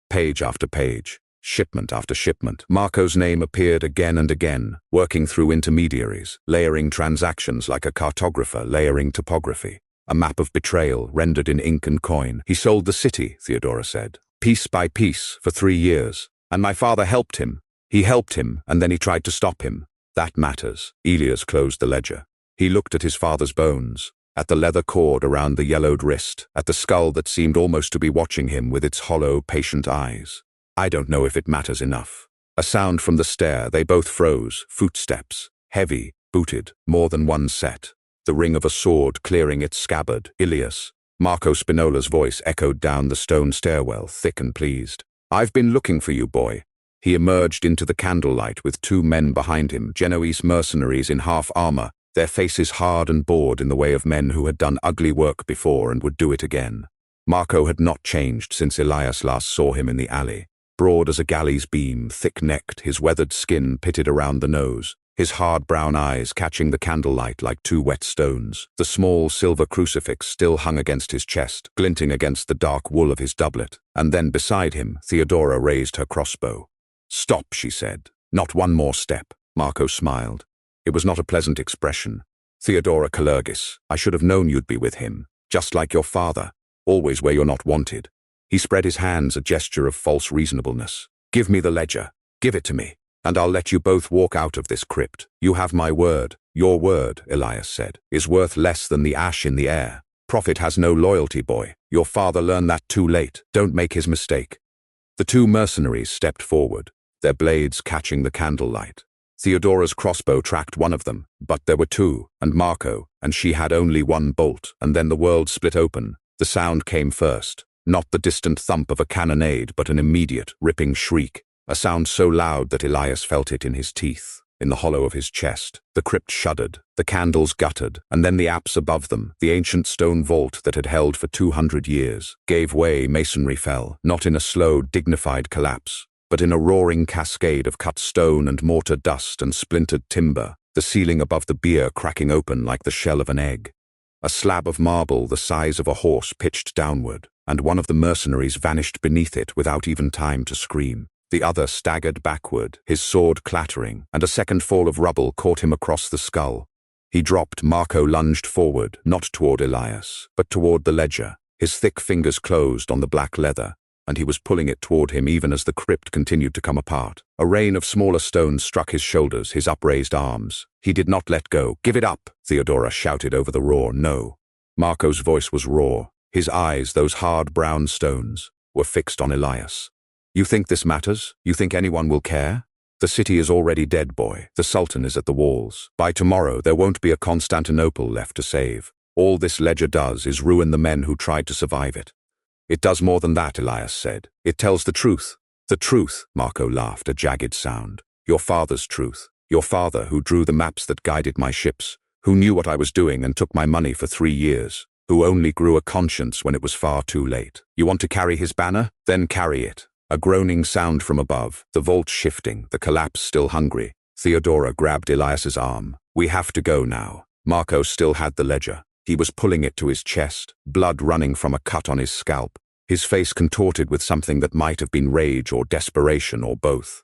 Page after page, shipment after shipment. Marco's name appeared again and again, working through intermediaries, layering transactions like a cartographer layering topography. A map of betrayal rendered in ink and coin. "He sold the city," Theodora said, "piece by piece for 3 years. And my father helped him. He helped him, and then he tried to stop him. That matters." Elias closed the ledger. He looked at his father's bones, at the leather cord around the yellowed wrist, at the skull that seemed almost to be watching him with its hollow, patient eyes. "I don't know if it matters enough." A sound from the stair. They both froze. Footsteps. heavy, booted, more than one set. The ring of a sword clearing its scabbard. Elias. Marco Spinola's voice echoed down the stone stairwell, thick and pleased. "I've been looking for you, boy." He emerged into the candlelight with two men behind him, Genoese mercenaries in half armor, their faces hard and bored in the way of men who had done ugly work before and would do it again. Marco had not changed since Elias last saw him in the alley. Broad as a galley's beam, thick-necked, his weathered skin pitted around the nose, his hard brown eyes catching the candlelight like two wet stones. The small silver crucifix still hung against his chest, glinting against the dark wool of his doublet. And then beside him, Theodora raised her crossbow. "Stop," she said. "Not one more step." Marco smiled. It was not a pleasant expression. "Theodora Kalergis, I should have known you'd be with him. Just like your father, always where you're not wanted." He spread his hands, a gesture of false reasonableness. "Give me the ledger. Give it to me, and I'll let you both walk out of this crypt. You have my word." "Your word," Elias said, "is worth less than the ash in the air. Prophet has no loyalty, boy. Your father learned that too late. Don't make his mistake." The two mercenaries stepped forward, their blades catching the candlelight. Theodora's crossbow tracked one of them, but there were two, and Marco, and she had only one bolt, and then the world split open. The sound came first, not the distant thump of a cannonade, but an immediate, ripping shriek, a sound so loud that Elias felt it in his teeth, in the hollow of his chest. The crypt shuddered, the candles guttered, and then the apse above them, the ancient stone vault that had held for 200 years, gave way. Masonry fell, not in a slow, dignified collapse, but in a roaring cascade of cut stone and mortar dust and splintered timber, the ceiling above the bier cracking open like the shell of an egg. A slab of marble the size of a horse pitched downward, and one of the mercenaries vanished beneath it without even time to scream. The other staggered backward, his sword clattering, and a second fall of rubble caught him across the skull. He dropped. Marco lunged forward, not toward Elias, but toward the ledger. His thick fingers closed on the black leather, and he was pulling it toward him even as the crypt continued to come apart. A rain of smaller stones struck his shoulders, his upraised arms. He did not let go. "Give it up," Theodora shouted over the roar. "No." Marco's voice was raw. His eyes, those hard brown stones, were fixed on Elias. "You think this matters? You think anyone will care? The city is already dead, boy. The Sultan is at the walls. By tomorrow there won't be a Constantinople left to save. All this ledger does is ruin the men who tried to survive it." "It does more than that," Elias said. "It tells the truth." "The truth," Marco laughed, a jagged sound. "Your father's truth. Your father who drew the maps that guided my ships, who knew what I was doing and took my money for 3 years, who only grew a conscience when it was far too late. You want to carry his banner? Then carry it." A groaning sound from above, the vault shifting, the collapse still hungry. Theodora grabbed Elias's arm. "We have to go now." Marco still had the ledger. He was pulling it to his chest, blood running from a cut on his scalp, his face contorted with something that might have been rage or desperation or both.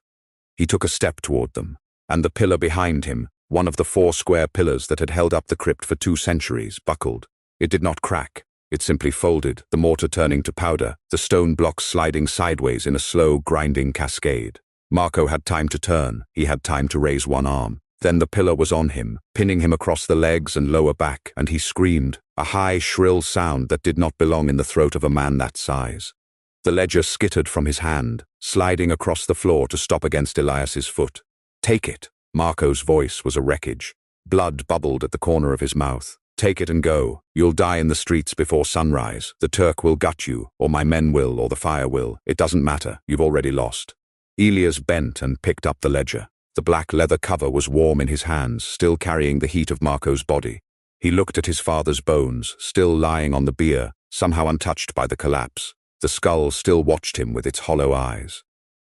He took a step toward them, and the pillar behind him, one of the 4 square pillars that had held up the crypt for 2 centuries, buckled. It did not crack. It simply folded, the mortar turning to powder, the stone blocks sliding sideways in a slow, grinding cascade. Marco had time to turn. He had time to raise one arm. Then the pillar was on him, pinning him across the legs and lower back, and he screamed, a high, shrill sound that did not belong in the throat of a man that size. The ledger skittered from his hand, sliding across the floor to stop against Elias's foot. "Take it." Marco's voice was a wreckage. Blood bubbled at the corner of his mouth. "Take it and go. You'll die in the streets before sunrise. The Turk will gut you, or my men will, or the fire will. It doesn't matter. You've already lost." Elias bent and picked up the ledger. The black leather cover was warm in his hands, still carrying the heat of Marco's body. He looked at his father's bones, still lying on the bier, somehow untouched by the collapse. The skull still watched him with its hollow eyes.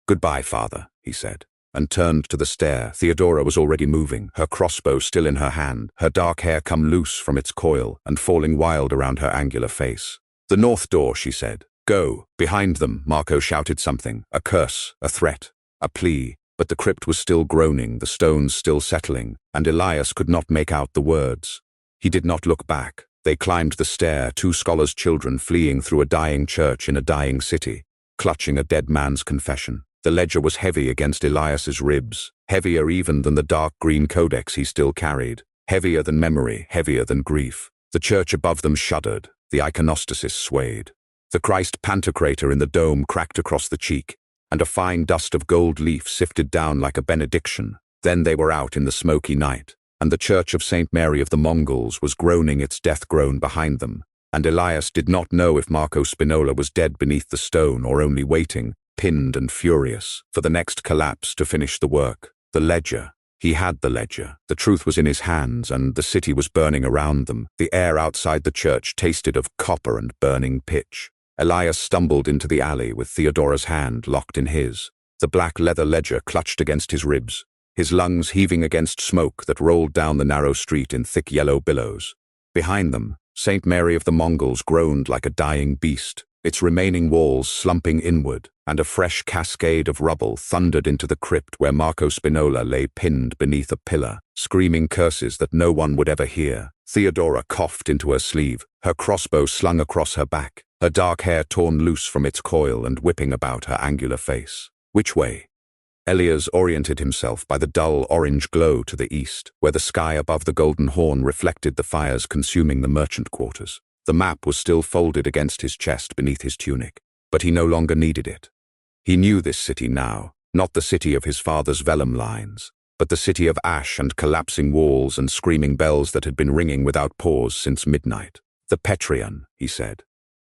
"Goodbye, father," he said, and turned to the stair. Theodora was already moving, her crossbow still in her hand, her dark hair come loose from its coil and falling wild around her angular face. "The north door," she said. "Go." Behind them, Marco shouted something, a curse, a threat, a plea. But the crypt was still groaning, the stones still settling, and Elias could not make out the words. He did not look back. They climbed the stair, 2 scholars' children fleeing through a dying church in a dying city, clutching a dead man's confession. The ledger was heavy against Elias's ribs, heavier even than the dark green codex he still carried, heavier than memory, heavier than grief. The church above them shuddered, the iconostasis swayed. The Christ Pantocrator in the dome cracked across the cheek, and a fine dust of gold leaf sifted down like a benediction. Then they were out in the smoky night, and the church of St. Mary of the Mongols was groaning its death groan behind them, and Elias did not know if Marco Spinola was dead beneath the stone or only waiting, pinned and furious, for the next collapse to finish the work. The ledger. He had the ledger. The truth was in his hands, and the city was burning around them. The air outside the church tasted of copper and burning pitch. Elias stumbled into the alley with Theodora's hand locked in his, the black leather ledger clutched against his ribs, his lungs heaving against smoke that rolled down the narrow street in thick yellow billows. Behind them, St. Mary of the Mongols groaned like a dying beast, its remaining walls slumping inward, and a fresh cascade of rubble thundered into the crypt where Marco Spinola lay pinned beneath a pillar, screaming curses that no one would ever hear. Theodora coughed into her sleeve, her crossbow slung across her back, her dark hair torn loose from its coil and whipping about her angular face. Which way? Elias oriented himself by the dull orange glow to the east, where the sky above the Golden Horn reflected the fires consuming the merchant quarters. The map was still folded against his chest beneath his tunic, but he no longer needed it. He knew this city now, not the city of his father's vellum lines, but the city of ash and collapsing walls and screaming bells that had been ringing without pause since midnight. The Petrian, he said.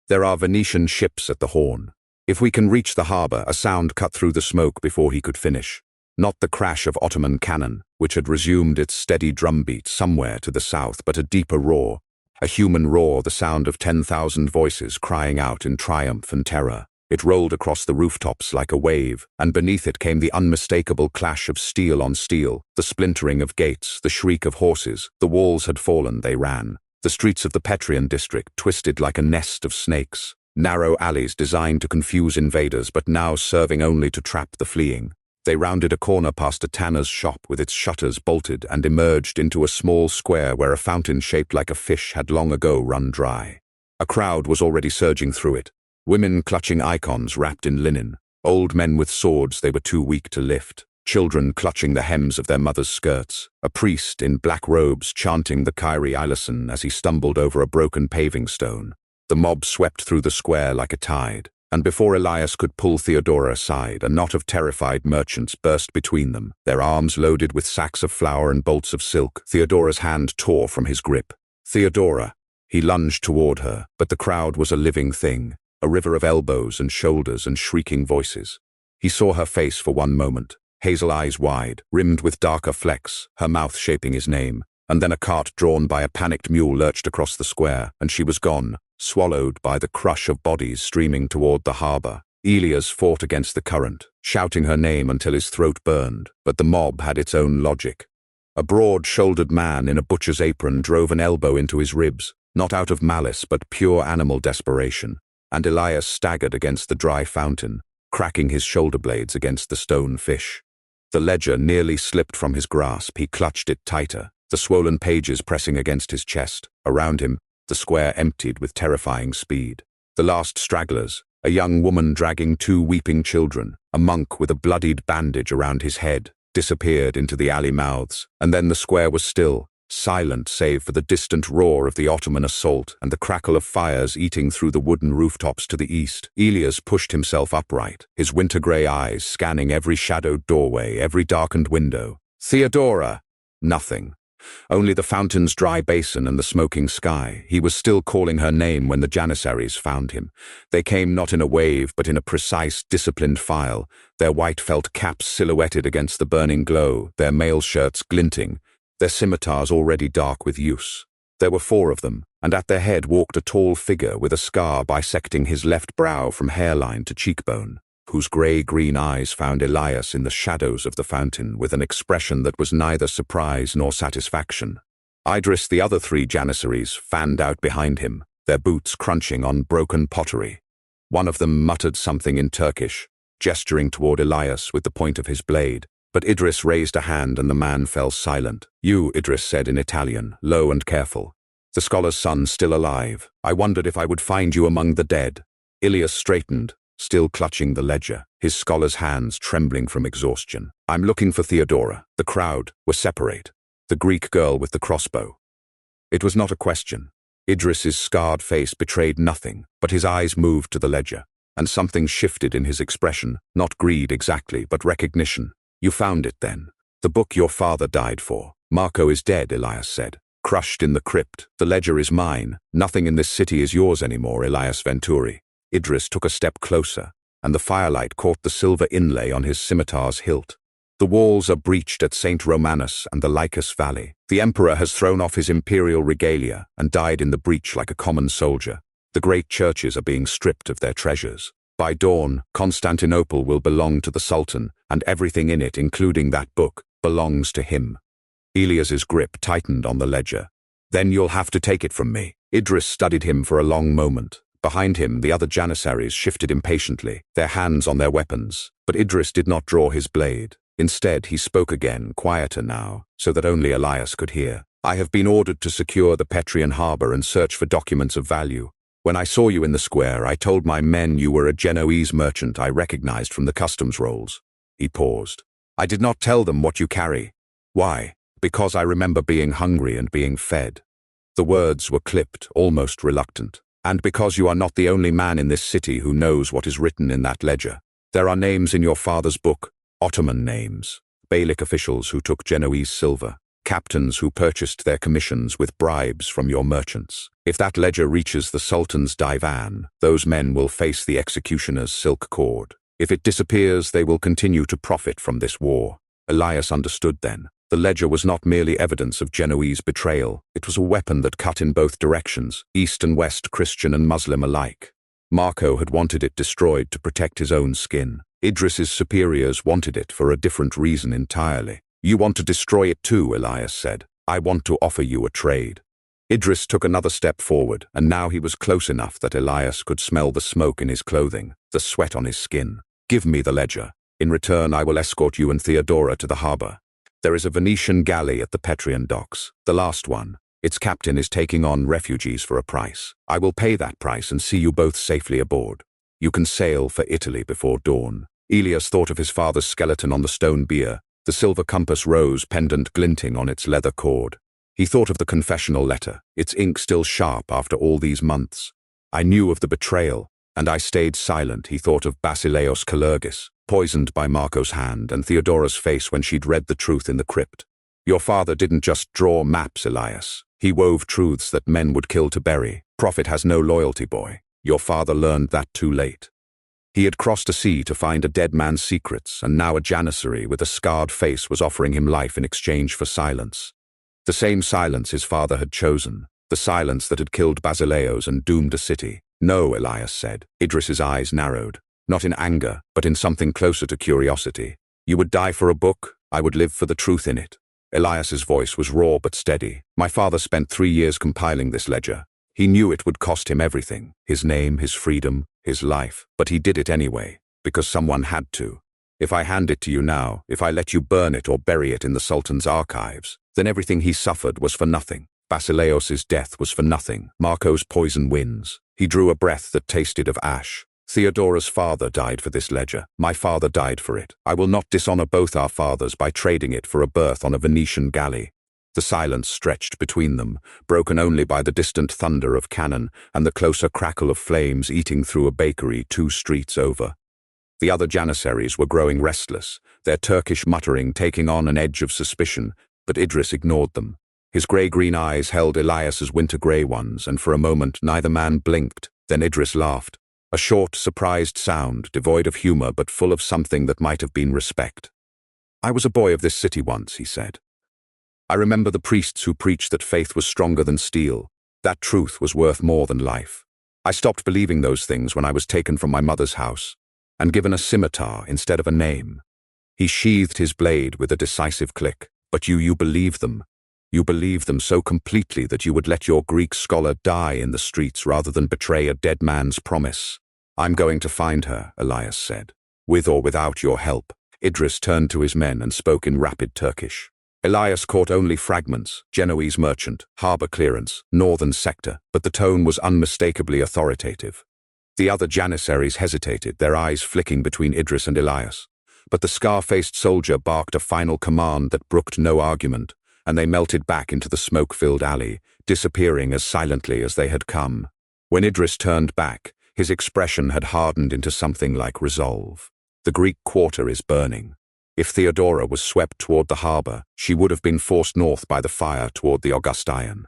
There are Venetian ships at the Horn. If we can reach the harbour, a sound cut through the smoke before he could finish. Not the crash of Ottoman cannon, which had resumed its steady drumbeat somewhere to the south, but a deeper roar. A human roar, the sound of 10,000 voices crying out in triumph and terror. It rolled across the rooftops like a wave, and beneath it came the unmistakable clash of steel on steel, the splintering of gates, the shriek of horses. The walls had fallen, they ran. The streets of the Petrian district twisted like a nest of snakes. Narrow alleys designed to confuse invaders, but now serving only to trap the fleeing. They rounded a corner past a tanner's shop with its shutters bolted and emerged into a small square where a fountain shaped like a fish had long ago run dry. A crowd was already surging through it. Women clutching icons wrapped in linen. Old men with swords they were too weak to lift. Children clutching the hems of their mothers' skirts. A priest in black robes chanting the Kyrie eleison as he stumbled over a broken paving stone. The mob swept through the square like a tide, and before Elias could pull Theodora aside, a knot of terrified merchants burst between them, their arms loaded with sacks of flour and bolts of silk. Theodora's hand tore from his grip. Theodora! He lunged toward her, but the crowd was a living thing, a river of elbows and shoulders and shrieking voices. He saw her face for one moment, hazel eyes wide, rimmed with darker flecks, her mouth shaping his name, and then a cart drawn by a panicked mule lurched across the square, and she was gone, swallowed by the crush of bodies streaming toward the harbour. Elias fought against the current, shouting her name until his throat burned, but the mob had its own logic. A broad-shouldered man in a butcher's apron drove an elbow into his ribs, not out of malice but pure animal desperation, and Elias staggered against the dry fountain, cracking his shoulder blades against the stone fish. The ledger nearly slipped from his grasp. He clutched it tighter, the swollen pages pressing against his chest. Around him, the square emptied with terrifying speed. The last stragglers, a young woman dragging two weeping children, a monk with a bloodied bandage around his head, disappeared into the alley mouths, and then the square was still, silent save for the distant roar of the Ottoman assault and the crackle of fires eating through the wooden rooftops to the east. Elias pushed himself upright, his winter-grey eyes scanning every shadowed doorway, every darkened window. Theodora! Nothing. Only the fountain's dry basin and the smoking sky. He was still calling her name when the janissaries found him. They came not in a wave, but in a precise, disciplined file, their white felt caps silhouetted against the burning glow, their mail shirts glinting, their scimitars already dark with use. There were 4 of them, and at their head walked a tall figure with a scar bisecting his left brow from hairline to cheekbone, whose grey-green eyes found Elias in the shadows of the fountain with an expression that was neither surprise nor satisfaction. Idris, the other 3 janissaries, fanned out behind him, their boots crunching on broken pottery. One of them muttered something in Turkish, gesturing toward Elias with the point of his blade, but Idris raised a hand and the man fell silent. "You," Idris said in Italian, low and careful. "The scholar's son still alive. I wondered if I would find you among the dead." Elias straightened, still clutching the ledger, his scholar's hands trembling from exhaustion. "I'm looking for Theodora." The crowd were separate. The Greek girl with the crossbow. It was not a question. Idris's scarred face betrayed nothing, but his eyes moved to the ledger, and something shifted in his expression, not greed exactly, but recognition. "You found it then?" The book your father died for. Marco is dead, Elias said. Crushed in the crypt. The ledger is mine. Nothing in this city is yours anymore, Elias Venturi. Idris took a step closer, and the firelight caught the silver inlay on his scimitar's hilt. The walls are breached at St. Romanus and the Lycus Valley. The emperor has thrown off his imperial regalia and died in the breach like a common soldier. The great churches are being stripped of their treasures. By dawn, Constantinople will belong to the Sultan, and everything in it, including that book, belongs to him. Elias's grip tightened on the ledger. Then you'll have to take it from me. Idris studied him for a long moment. Behind him, the other janissaries shifted impatiently, their hands on their weapons, but Idris did not draw his blade. Instead, he spoke again, quieter now, so that only Elias could hear. I have been ordered to secure the Petrian harbor and search for documents of value. When I saw you in the square, I told my men you were a Genoese merchant I recognized from the customs rolls. He paused. I did not tell them what you carry. Why? Because I remember being hungry and being fed. The words were clipped, almost reluctant. And because you are not the only man in this city who knows what is written in that ledger. There are names in your father's book. Ottoman names, Beylik officials who took Genoese silver, captains who purchased their commissions with bribes from your merchants. If that ledger reaches the Sultan's divan, those men will face the executioner's silk cord. If it disappears, they will continue to profit from this war. Elias understood then. The ledger was not merely evidence of Genoese betrayal, it was a weapon that cut in both directions, East and West, Christian and Muslim alike. Marco had wanted it destroyed to protect his own skin. Idris's superiors wanted it for a different reason entirely. You want to destroy it too, Elias said. I want to offer you a trade. Idris took another step forward, and now he was close enough that Elias could smell the smoke in his clothing, the sweat on his skin. Give me the ledger. In return, I will escort you and Theodora to the harbor. There is a Venetian galley at the Petrian docks, the last one. Its captain is taking on refugees for a price. I will pay that price and see you both safely aboard. You can sail for Italy before dawn. Elias thought of his father's skeleton on the stone bier, the silver compass rose pendant glinting on its leather cord. He thought of the confessional letter, its ink still sharp after all these months. I knew of the betrayal, and I stayed silent. He thought of Elias Kalergis, poisoned by Marco's hand, and Theodora's face when she'd read the truth in the crypt. Your father didn't just draw maps, Elias. He wove truths that men would kill to bury. Profit has no loyalty, boy. Your father learned that too late. He had crossed a sea to find a dead man's secrets, and now a janissary with a scarred face was offering him life in exchange for silence. The same silence his father had chosen, the silence that had killed Basileos and doomed a city. No, Elias said. Idris's eyes narrowed, not in anger, but in something closer to curiosity. You would die for a book, I would live for the truth in it. Elias's voice was raw but steady. My father spent 3 years compiling this ledger. He knew it would cost him everything, his name, his freedom, his life, but he did it anyway, because someone had to. If I hand it to you now, if I let you burn it or bury it in the Sultan's archives, then everything he suffered was for nothing. Basileos's death was for nothing. Marco's poison wins. He drew a breath that tasted of ash. Theodora's father died for this ledger. My father died for it. I will not dishonor both our fathers by trading it for a berth on a Venetian galley. The silence stretched between them, broken only by the distant thunder of cannon and the closer crackle of flames eating through a bakery 2 streets over. The other janissaries were growing restless, their Turkish muttering taking on an edge of suspicion, but Idris ignored them. His grey-green eyes held Elias's winter-grey ones, and for a moment neither man blinked. Then Idris laughed. A short, surprised sound, devoid of humor but full of something that might have been respect. I was a boy of this city once, he said. I remember the priests who preached that faith was stronger than steel. That truth was worth more than life. I stopped believing those things when I was taken from my mother's house and given a scimitar instead of a name. He sheathed his blade with a decisive click. But you believe them. You believe them so completely that you would let your Greek scholar die in the streets rather than betray a dead man's promise. I'm going to find her, Elias said. With or without your help. Idris turned to his men and spoke in rapid Turkish. Elias caught only fragments: Genoese merchant, harbor clearance, northern sector, but the tone was unmistakably authoritative. The other janissaries hesitated, their eyes flicking between Idris and Elias. But the scar-faced soldier barked a final command that brooked no argument, and they melted back into the smoke-filled alley, disappearing as silently as they had come. When Idris turned back, his expression had hardened into something like resolve. The Greek quarter is burning. If Theodora was swept toward the harbor, she would have been forced north by the fire toward the Augustine.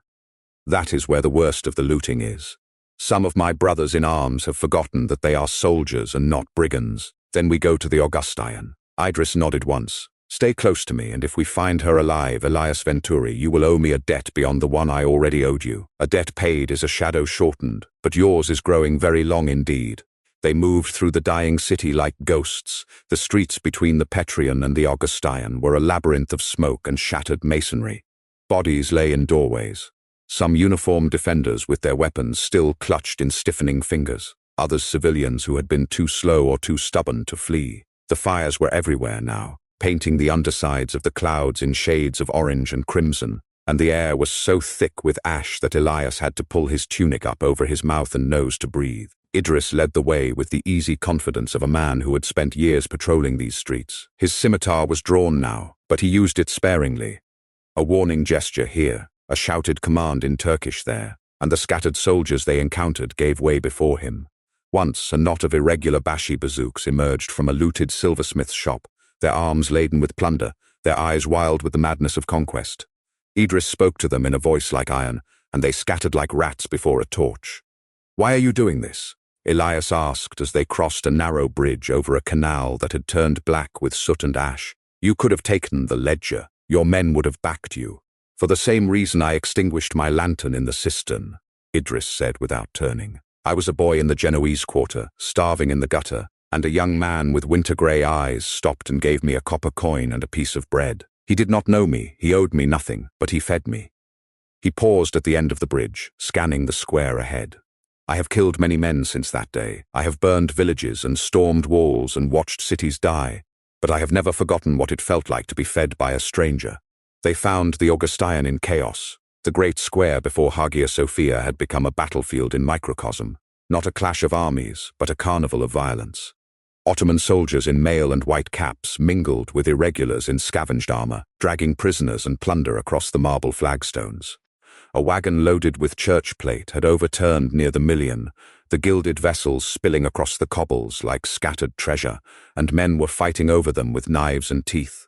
That is where the worst of the looting is. Some of my brothers in arms have forgotten that they are soldiers and not brigands. Then we go to the Augustine. Idris nodded once. Stay close to me, and if we find her alive, Elias Venturi, you will owe me a debt beyond the one I already owed you. A debt paid is a shadow shortened, but yours is growing very long indeed. They moved through the dying city like ghosts. The streets between the Petrian and the Augustine were a labyrinth of smoke and shattered masonry. Bodies lay in doorways. Some uniformed defenders with their weapons still clutched in stiffening fingers. Others civilians who had been too slow or too stubborn to flee. The fires were everywhere now, painting the undersides of the clouds in shades of orange and crimson, and the air was so thick with ash that Elias had to pull his tunic up over his mouth and nose to breathe. Idris led the way with the easy confidence of a man who had spent years patrolling these streets. His scimitar was drawn now, but he used it sparingly. A warning gesture here, a shouted command in Turkish there, and the scattered soldiers they encountered gave way before him. Once, a knot of irregular Bashi bazooks emerged from a looted silversmith's shop, their arms laden with plunder, their eyes wild with the madness of conquest. Idris spoke to them in a voice like iron, and they scattered like rats before a torch. "Why are you doing this?" Elias asked as they crossed a narrow bridge over a canal that had turned black with soot and ash. "You could have taken the ledger. Your men would have backed you." "For the same reason I extinguished my lantern in the cistern," Idris said without turning. "I was a boy in the Genoese quarter, starving in the gutter, and a young man with winter-grey eyes stopped and gave me a copper coin and a piece of bread. He did not know me, he owed me nothing, but he fed me." He paused at the end of the bridge, scanning the square ahead. "I have killed many men since that day. I have burned villages and stormed walls and watched cities die, but I have never forgotten what it felt like to be fed by a stranger." They found the Augustine in chaos. The great square before Hagia Sophia had become a battlefield in microcosm, not a clash of armies, but a carnival of violence. Ottoman soldiers in mail and white caps mingled with irregulars in scavenged armor, dragging prisoners and plunder across the marble flagstones. A wagon loaded with church plate had overturned near the Million, the gilded vessels spilling across the cobbles like scattered treasure, and men were fighting over them with knives and teeth.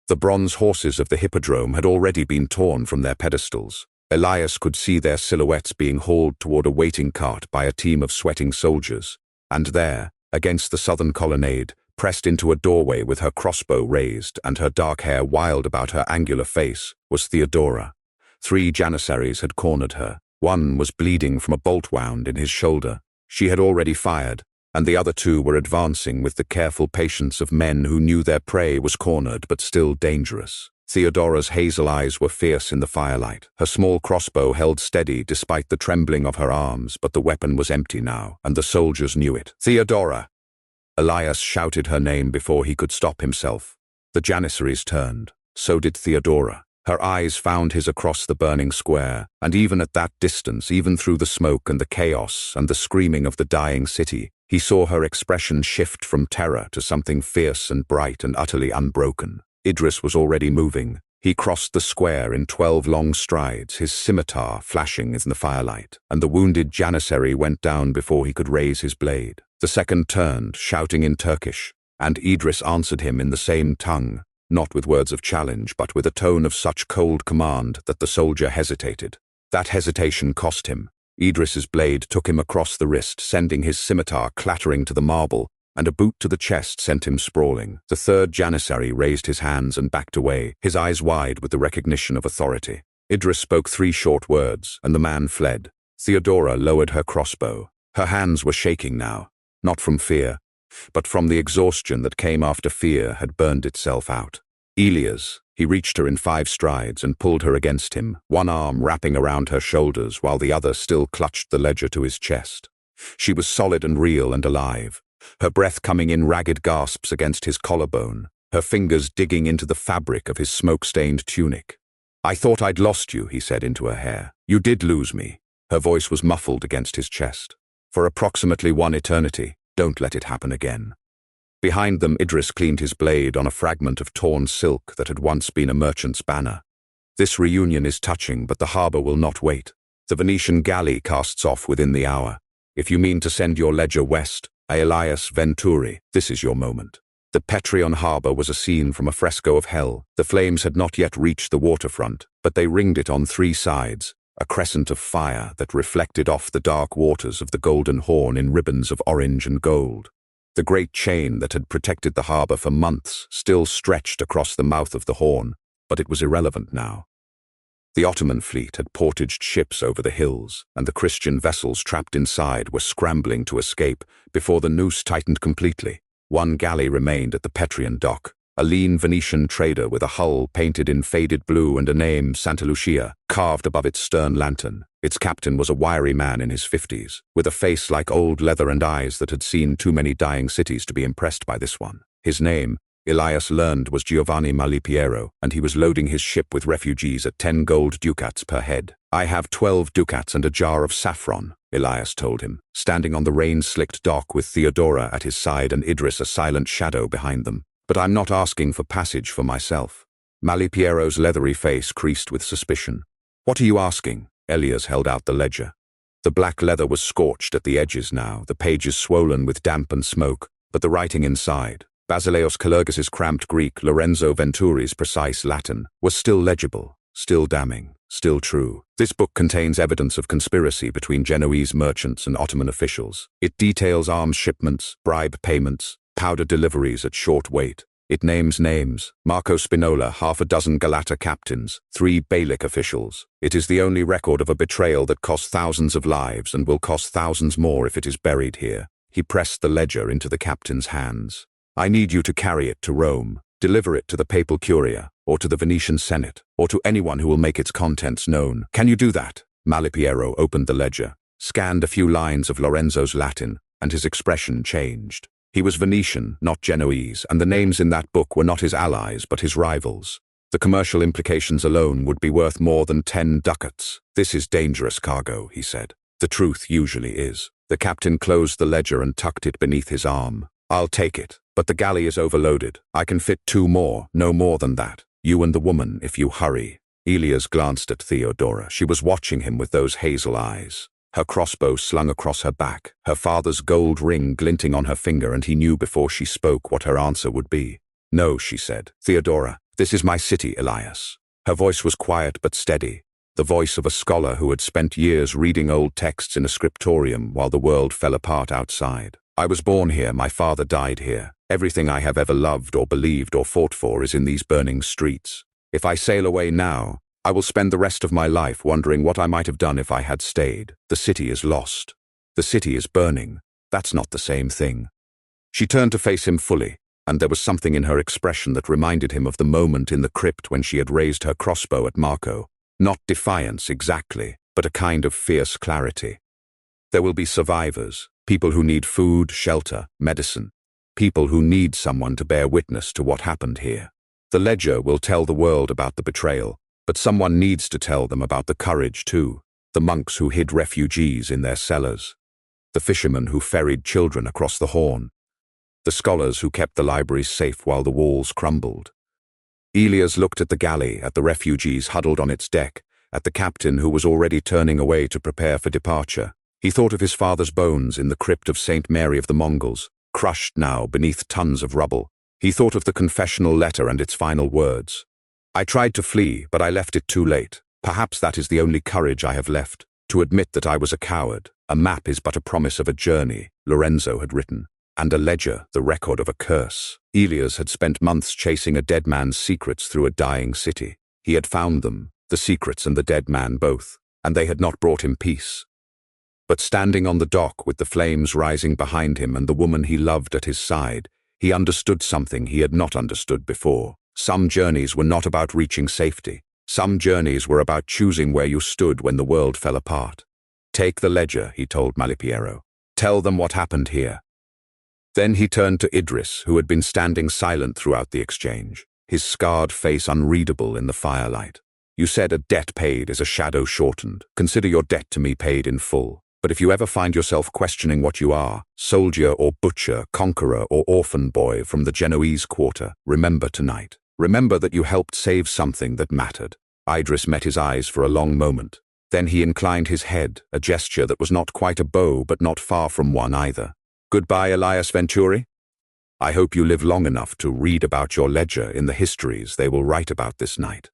The bronze horses of the hippodrome had already been torn from their pedestals. Elias could see their silhouettes being hauled toward a waiting cart by a team of sweating soldiers, and there, against the southern colonnade, pressed into a doorway with her crossbow raised and her dark hair wild about her angular face, was Theodora. 3 janissaries had cornered her. One was bleeding from a bolt wound in his shoulder. She had already fired, and the other 2 were advancing with the careful patience of men who knew their prey was cornered but still dangerous. Theodora's hazel eyes were fierce in the firelight. Her small crossbow held steady despite the trembling of her arms, but the weapon was empty now, and the soldiers knew it. "Theodora!" Elias shouted her name before he could stop himself. The janissaries turned. So did Theodora. Her eyes found his across the burning square, and even at that distance, even through the smoke and the chaos and the screaming of the dying city, he saw her expression shift from terror to something fierce and bright and utterly unbroken. Idris was already moving. He crossed the square in 12 long strides, his scimitar flashing in the firelight, and the wounded janissary went down before he could raise his blade. The second turned, shouting in Turkish, and Idris answered him in the same tongue, not with words of challenge, but with a tone of such cold command that the soldier hesitated. That hesitation cost him. Idris's blade took him across the wrist, sending his scimitar clattering to the marble, and a boot to the chest sent him sprawling. The third janissary raised his hands and backed away, his eyes wide with the recognition of authority. Idris spoke 3 short words, and the man fled. Theodora lowered her crossbow. Her hands were shaking now, not from fear, but from the exhaustion that came after fear had burned itself out. Elias, he reached her in 5 strides and pulled her against him, one arm wrapping around her shoulders while the other still clutched the ledger to his chest. She was solid and real and alive, her breath coming in ragged gasps against his collarbone, her fingers digging into the fabric of his smoke-stained tunic. "I thought I'd lost you," he said into her hair. "You did lose me." Her voice was muffled against his chest. "For approximately 1 eternity. Don't let it happen again." Behind them, Idris cleaned his blade on a fragment of torn silk that had once been a merchant's banner. "This reunion is touching, but the harbor will not wait. The Venetian galley casts off within the hour. If you mean to send your ledger west, Elias Venturi, this is your moment." The Petrion harbor was a scene from a fresco of hell. The flames had not yet reached the waterfront, but they ringed it on three sides, a crescent of fire that reflected off the dark waters of the Golden Horn in ribbons of orange and gold. The great chain that had protected the harbor for months still stretched across the mouth of the Horn, but it was irrelevant now. The Ottoman fleet had portaged ships over the hills, and the Christian vessels trapped inside were scrambling to escape before the noose tightened completely. One galley remained at the Petrion dock, a lean Venetian trader with a hull painted in faded blue and a name, Santa Lucia, carved above its stern lantern. Its captain was a wiry man in his 50s, with a face like old leather and eyes that had seen too many dying cities to be impressed by this one. His name, Elias learned, was Giovanni Malipiero, and he was loading his ship with refugees at 10 gold ducats per head. "I have 12 ducats and a jar of saffron," Elias told him, standing on the rain-slicked dock with Theodora at his side and Idris a silent shadow behind them. "But I'm not asking for passage for myself." Malipiero's leathery face creased with suspicion. "What are you asking?" Elias held out the ledger. The black leather was scorched at the edges now, the pages swollen with damp and smoke, but the writing inside, Elias Kalergis's cramped Greek, Lorenzo Venturi's precise Latin, was still legible, still damning, still true. This book contains evidence of conspiracy between Genoese merchants and Ottoman officials. It details arms shipments, bribe payments, powder deliveries at short wait. It names names: Marco Spinola, half a dozen Galata captains, 3 Beylik officials. It is the only record of a betrayal that cost thousands of lives and will cost thousands more if it is buried here. He pressed the ledger into the captain's hands. "I need you to carry it to Rome. Deliver it to the papal curia, or to the Venetian Senate, or to anyone who will make its contents known. Can you do that?" Malipiero opened the ledger, scanned a few lines of Lorenzo's Latin, and his expression changed. He was Venetian, not Genoese, and the names in that book were not his allies but his rivals. The commercial implications alone would be worth more than 10 ducats. "This is dangerous cargo," he said. "The truth usually is." The captain closed the ledger and tucked it beneath his arm. "I'll take it, but the galley is overloaded. I can fit 2 more, no more than that. You and the woman, if you hurry." Elias glanced at Theodora. She was watching him with those hazel eyes, her crossbow slung across her back, her father's gold ring glinting on her finger, and he knew before she spoke what her answer would be. "No," she said. "Theodora, this is my city, Elias." Her voice was quiet but steady, the voice of a scholar who had spent years reading old texts in a scriptorium while the world fell apart outside. "I was born here, my father died here. Everything I have ever loved or believed or fought for is in these burning streets. If I sail away now, I will spend the rest of my life wondering what I might have done if I had stayed. The city is lost. The city is burning. That's not the same thing." She turned to face him fully, and there was something in her expression that reminded him of the moment in the crypt when she had raised her crossbow at Marco. Not defiance exactly, but a kind of fierce clarity. "There will be survivors, people who need food, shelter, medicine, people who need someone to bear witness to what happened here. The ledger will tell the world about the betrayal, but someone needs to tell them about the courage too. The monks who hid refugees in their cellars, the fishermen who ferried children across the Horn, the scholars who kept the libraries safe while the walls crumbled." Elias looked at the galley, at the refugees huddled on its deck, at the captain who was already turning away to prepare for departure. He thought of his father's bones in the crypt of St. Mary of the Mongols, crushed now beneath tons of rubble. He thought of the confessional letter and its final words. "I tried to flee, but I left it too late. Perhaps that is the only courage I have left, to admit that I was a coward. A map is but a promise of a journey," Lorenzo had written, and a ledger the record of a curse. Elias had spent months chasing a dead man's secrets through a dying city. He had found them, the secrets and the dead man both, and they had not brought him peace. But standing on the dock with the flames rising behind him and the woman he loved at his side, he understood something he had not understood before. Some journeys were not about reaching safety. Some journeys were about choosing where you stood when the world fell apart. "Take the ledger," he told Malipiero. "Tell them what happened here." Then he turned to Idris, who had been standing silent throughout the exchange, his scarred face unreadable in the firelight. "You said a debt paid is a shadow shortened. Consider your debt to me paid in full. But if you ever find yourself questioning what you are, soldier or butcher, conqueror or orphan boy from the Genoese quarter, remember tonight. Remember that you helped save something that mattered." Idris met his eyes for a long moment. Then he inclined his head, a gesture that was not quite a bow but not far from one either. "Goodbye, Elias Venturi." I hope you live long enough to read about your ledger in the histories they will write about this night.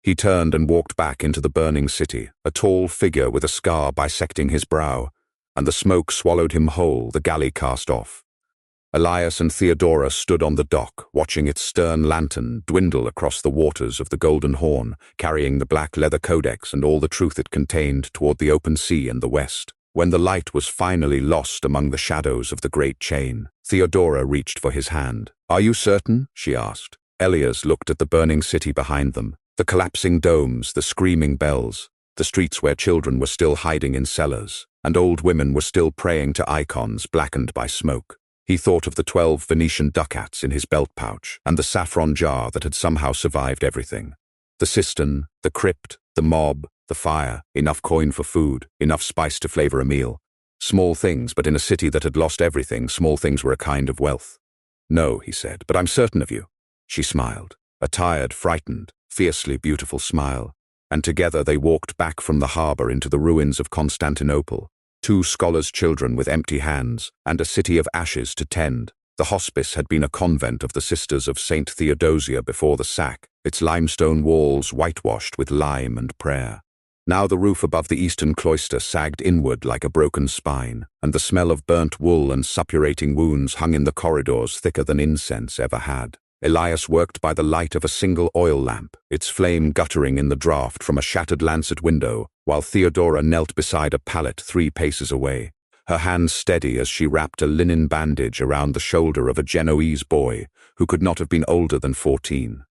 He turned and walked back into the burning city, a tall figure with a scar bisecting his brow, and the smoke swallowed him whole, the galley cast off. Elias and Theodora stood on the dock, watching its stern lantern dwindle across the waters of the Golden Horn, carrying the black leather codex and all the truth it contained toward the open sea and the west. When the light was finally lost among the shadows of the great chain, Theodora reached for his hand. "Are you certain?" she asked. Elias looked at the burning city behind them, the collapsing domes, the screaming bells, the streets where children were still hiding in cellars, and old women were still praying to icons blackened by smoke. He thought of the 12 Venetian ducats in his belt pouch and the saffron jar that had somehow survived everything. The cistern, the crypt, the mob, the fire, enough coin for food, enough spice to flavor a meal. Small things, but in a city that had lost everything, small things were a kind of wealth. "No," he said, "but I'm certain of you." She smiled, a tired, frightened, fiercely beautiful smile, and together they walked back from the harbor into the ruins of Constantinople, 2 scholars' children with empty hands, and a city of ashes to tend. The hospice had been a convent of the Sisters of St. Theodosia before the sack, its limestone walls whitewashed with lime and prayer. Now the roof above the eastern cloister sagged inward like a broken spine, and the smell of burnt wool and suppurating wounds hung in the corridors thicker than incense ever had. Elias worked by the light of a single oil lamp, its flame guttering in the draught from a shattered lancet window, while Theodora knelt beside a pallet 3 paces away, her hands steady as she wrapped a linen bandage around the shoulder of a Genoese boy who could not have been older than 14.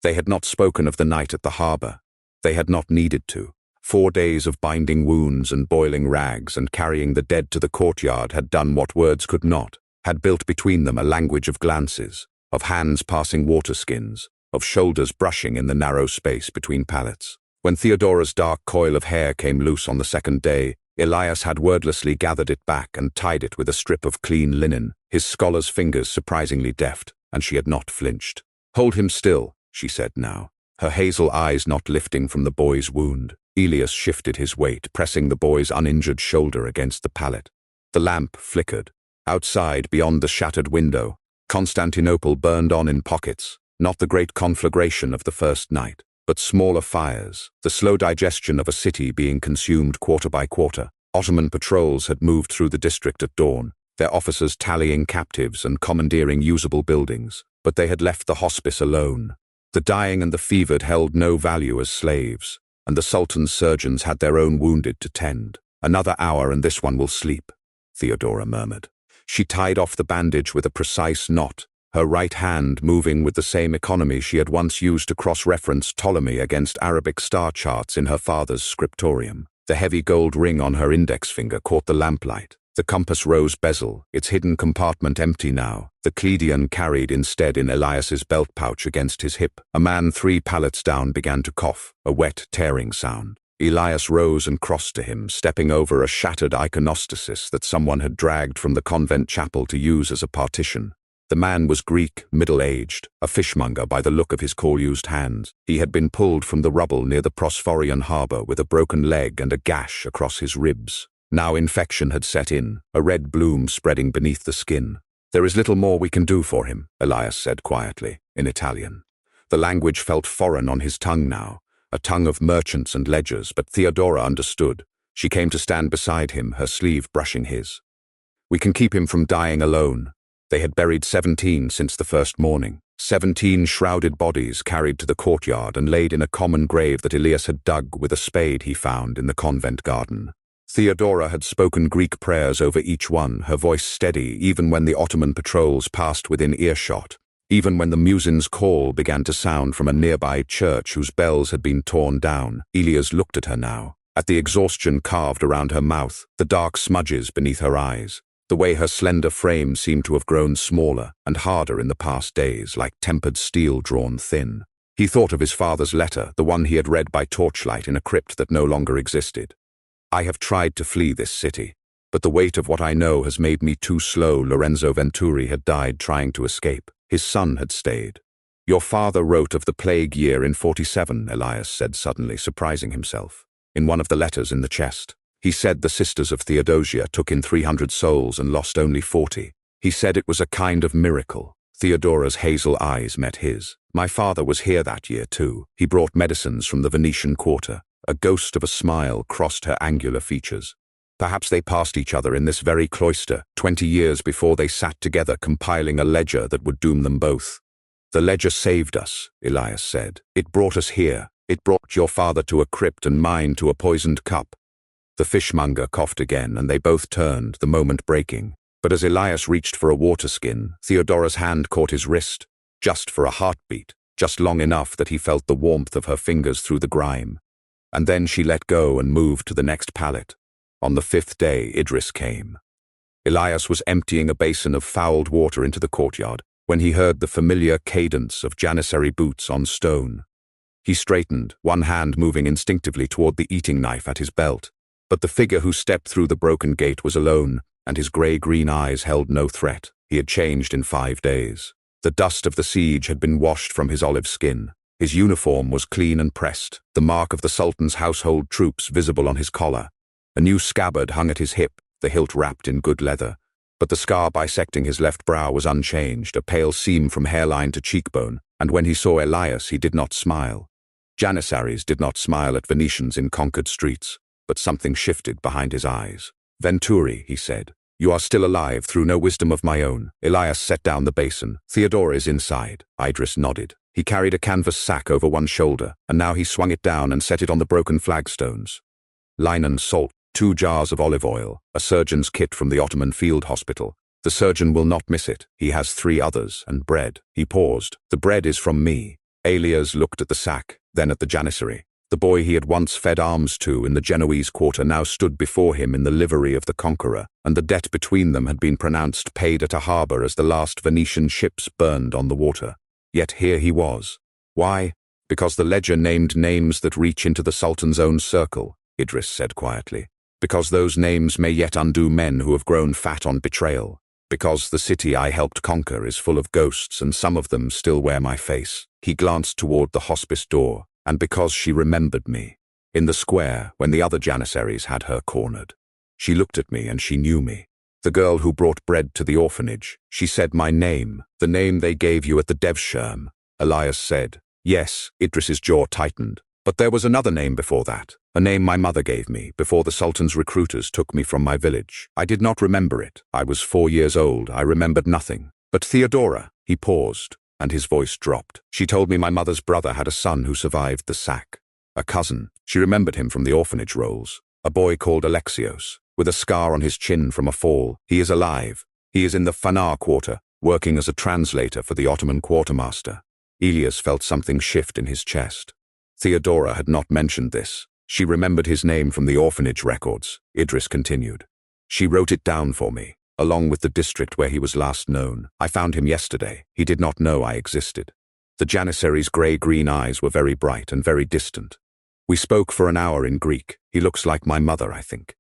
They had not spoken of the night at the harbor. They had not needed to. 4 days of binding wounds and boiling rags and carrying the dead to the courtyard had done what words could not, had built between them a language of glances, of hands passing waterskins, of shoulders brushing in the narrow space between pallets. When Theodora's dark coil of hair came loose on the 2nd day, Elias had wordlessly gathered it back and tied it with a strip of clean linen, his scholar's fingers surprisingly deft, and she had not flinched. "Hold him still," she said now, her hazel eyes not lifting from the boy's wound. Elias shifted his weight, pressing the boy's uninjured shoulder against the pallet. The lamp flickered. Outside, beyond the shattered window, Constantinople burned on in pockets, not the great conflagration of the first night, but smaller fires, the slow digestion of a city being consumed quarter by quarter. Ottoman patrols had moved through the district at dawn, their officers tallying captives and commandeering usable buildings, but they had left the hospice alone. The dying and the fevered held no value as slaves, and the Sultan's surgeons had their own wounded to tend. "Another hour and this one will sleep," Theodora murmured. She tied off the bandage with a precise knot, her right hand moving with the same economy she had once used to cross-reference Ptolemy against Arabic star charts in her father's scriptorium. The heavy gold ring on her index finger caught the lamplight. The compass rose bezel, its hidden compartment empty now, the Cleidion carried instead in Elias's belt pouch against his hip. A man 3 pallets down began to cough, a wet, tearing sound. Elias rose and crossed to him, stepping over a shattered iconostasis that someone had dragged from the convent chapel to use as a partition. The man was Greek, middle-aged, a fishmonger by the look of his coal-used hands. He had been pulled from the rubble near the Prosphorian harbour with a broken leg and a gash across his ribs. Now infection had set in, a red bloom spreading beneath the skin. "There is little more we can do for him," Elias said quietly, in Italian. The language felt foreign on his tongue now, a tongue of merchants and ledgers, but Theodora understood. She came to stand beside him, her sleeve brushing his. "We can keep him from dying alone." They had buried 17 since the first morning. 17 shrouded bodies carried to the courtyard and laid in a common grave that Elias had dug with a spade he found in the convent garden. Theodora had spoken Greek prayers over each one, her voice steady even when the Ottoman patrols passed within earshot, even when the muezzin's call began to sound from a nearby church whose bells had been torn down. Elias looked at her now, at the exhaustion carved around her mouth, the dark smudges beneath her eyes, the way her slender frame seemed to have grown smaller and harder in the past days, like tempered steel drawn thin. He thought of his father's letter, the one he had read by torchlight in a crypt that no longer existed. "I have tried to flee this city, but the weight of what I know has made me too slow." Lorenzo Venturi had died trying to escape. His son had stayed. "Your father wrote of the plague year in 47, Elias said suddenly, surprising himself. In one of the letters in the chest. He said the Sisters of Theodosia took in 300 souls and lost only 40. He said it was a kind of miracle. Theodora's hazel eyes met his. My father was here that year too. He brought medicines from the Venetian quarter. A ghost of a smile crossed her angular features. Perhaps they passed each other in this very cloister, 20 years before they sat together compiling a ledger that would doom them both. The ledger saved us, Elias said. It brought us here. It brought your father to a crypt and mine to a poisoned cup. The fishmonger coughed again, and they both turned, the moment breaking. But as Elias reached for a water skin, Theodora's hand caught his wrist, just for a heartbeat, just long enough that he felt the warmth of her fingers through the grime. And then she let go and moved to the next pallet. On the 5th day, Idris came. Elias was emptying a basin of fouled water into the courtyard when he heard the familiar cadence of janissary boots on stone. He straightened, one hand moving instinctively toward the eating knife at his belt. But the figure who stepped through the broken gate was alone, and his grey-green eyes held no threat. He had changed in 5 days. The dust of the siege had been washed from his olive skin. His uniform was clean and pressed, the mark of the Sultan's household troops visible on his collar. A new scabbard hung at his hip, the hilt wrapped in good leather. But the scar bisecting his left brow was unchanged, a pale seam from hairline to cheekbone, and when he saw Elias he did not smile. Janissaries did not smile at Venetians in conquered streets, but something shifted behind his eyes. "Venturi," he said, "you are still alive through no wisdom of my own." Elias set down the basin. "Theodora is inside." Idris nodded. He carried a canvas sack over one shoulder, and now he swung it down and set it on the broken flagstones. Linen, salt, 2 jars of olive oil, a surgeon's kit from the Ottoman field hospital. The surgeon will not miss it. He has 3 others, and bread. He paused. "The bread is from me." Elias looked at the sack, then at the janissary. The boy he had once fed alms to in the Genoese quarter now stood before him in the livery of the conqueror, and the debt between them had been pronounced paid at a harbour as the last Venetian ships burned on the water. Yet here he was. Why? Because the ledger named names that reach into the Sultan's own circle, Idris said quietly. Because those names may yet undo men who have grown fat on betrayal. Because the city I helped conquer is full of ghosts and some of them still wear my face. He glanced toward the hospice door. And because she remembered me. In the square, when the other janissaries had her cornered. She looked at me and she knew me. The girl who brought bread to the orphanage. She said my name, the name they gave you at the Devsherm. Elias said, "Yes." Idris's jaw tightened. "But there was another name before that. A name my mother gave me, before the Sultan's recruiters took me from my village. I did not remember it. I was 4 years old. I remembered nothing. But Theodora," he paused. And his voice dropped. "She told me my mother's brother had a son who survived the sack. A cousin. She remembered him from the orphanage rolls. A boy called Alexios, with a scar on his chin from a fall. He is alive. He is in the Fanar quarter, working as a translator for the Ottoman quartermaster." Elias felt something shift in his chest. Theodora had not mentioned this. She remembered his name from the orphanage records. Idris continued. "She wrote it down for me. Along with the district where he was last known. I found him yesterday. He did not know I existed." The janissary's grey-green eyes were very bright and very distant. "We spoke for an hour in Greek. He looks like my mother, I think.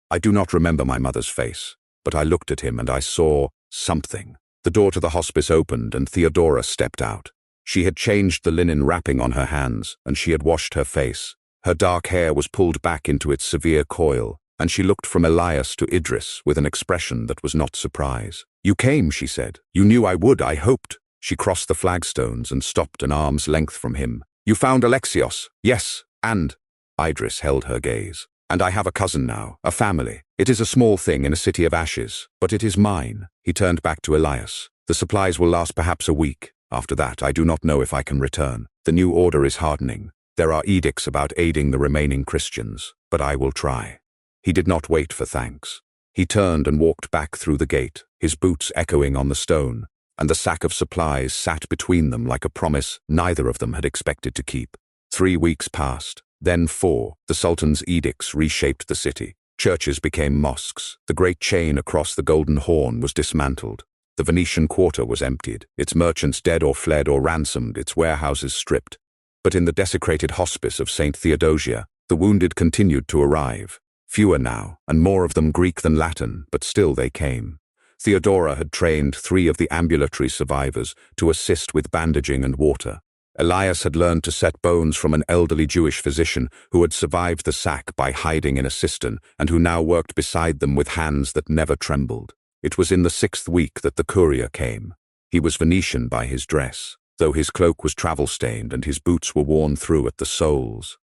I do not remember my mother's face, but I looked at him and I saw something." The door to the hospice opened and Theodora stepped out. She had changed the linen wrapping on her hands and she had washed her face. Her dark hair was pulled back into its severe coil, and she looked from Elias to Idris with an expression that was not surprise. "You came," she said. "You knew I would, I hoped." She crossed the flagstones and stopped an arm's length from him. "You found Alexios?" "Yes, and—" Idris held her gaze. "And I have a cousin now, a family. It is a small thing in a city of ashes, but it is mine." He turned back to Elias. "The supplies will last perhaps a week. After that, I do not know if I can return. The new order is hardening. There are edicts about aiding the remaining Christians, but I will try." He did not wait for thanks. He turned and walked back through the gate, his boots echoing on the stone, and the sack of supplies sat between them like a promise neither of them had expected to keep. 3 weeks passed, then 4. The Sultan's edicts reshaped the city. Churches became mosques. The great chain across the Golden Horn was dismantled. The Venetian quarter was emptied, its merchants dead or fled or ransomed, its warehouses stripped. But in the desecrated hospice of St. Theodosia, the wounded continued to arrive. Fewer now, and more of them Greek than Latin, but still they came. Theodora had trained 3 of the ambulatory survivors to assist with bandaging and water. Elias had learned to set bones from an elderly Jewish physician who had survived the sack by hiding in a cistern and who now worked beside them with hands that never trembled. It was in the 6th week that the courier came. He was Venetian by his dress, though his cloak was travel-stained and his boots were worn through at the soles.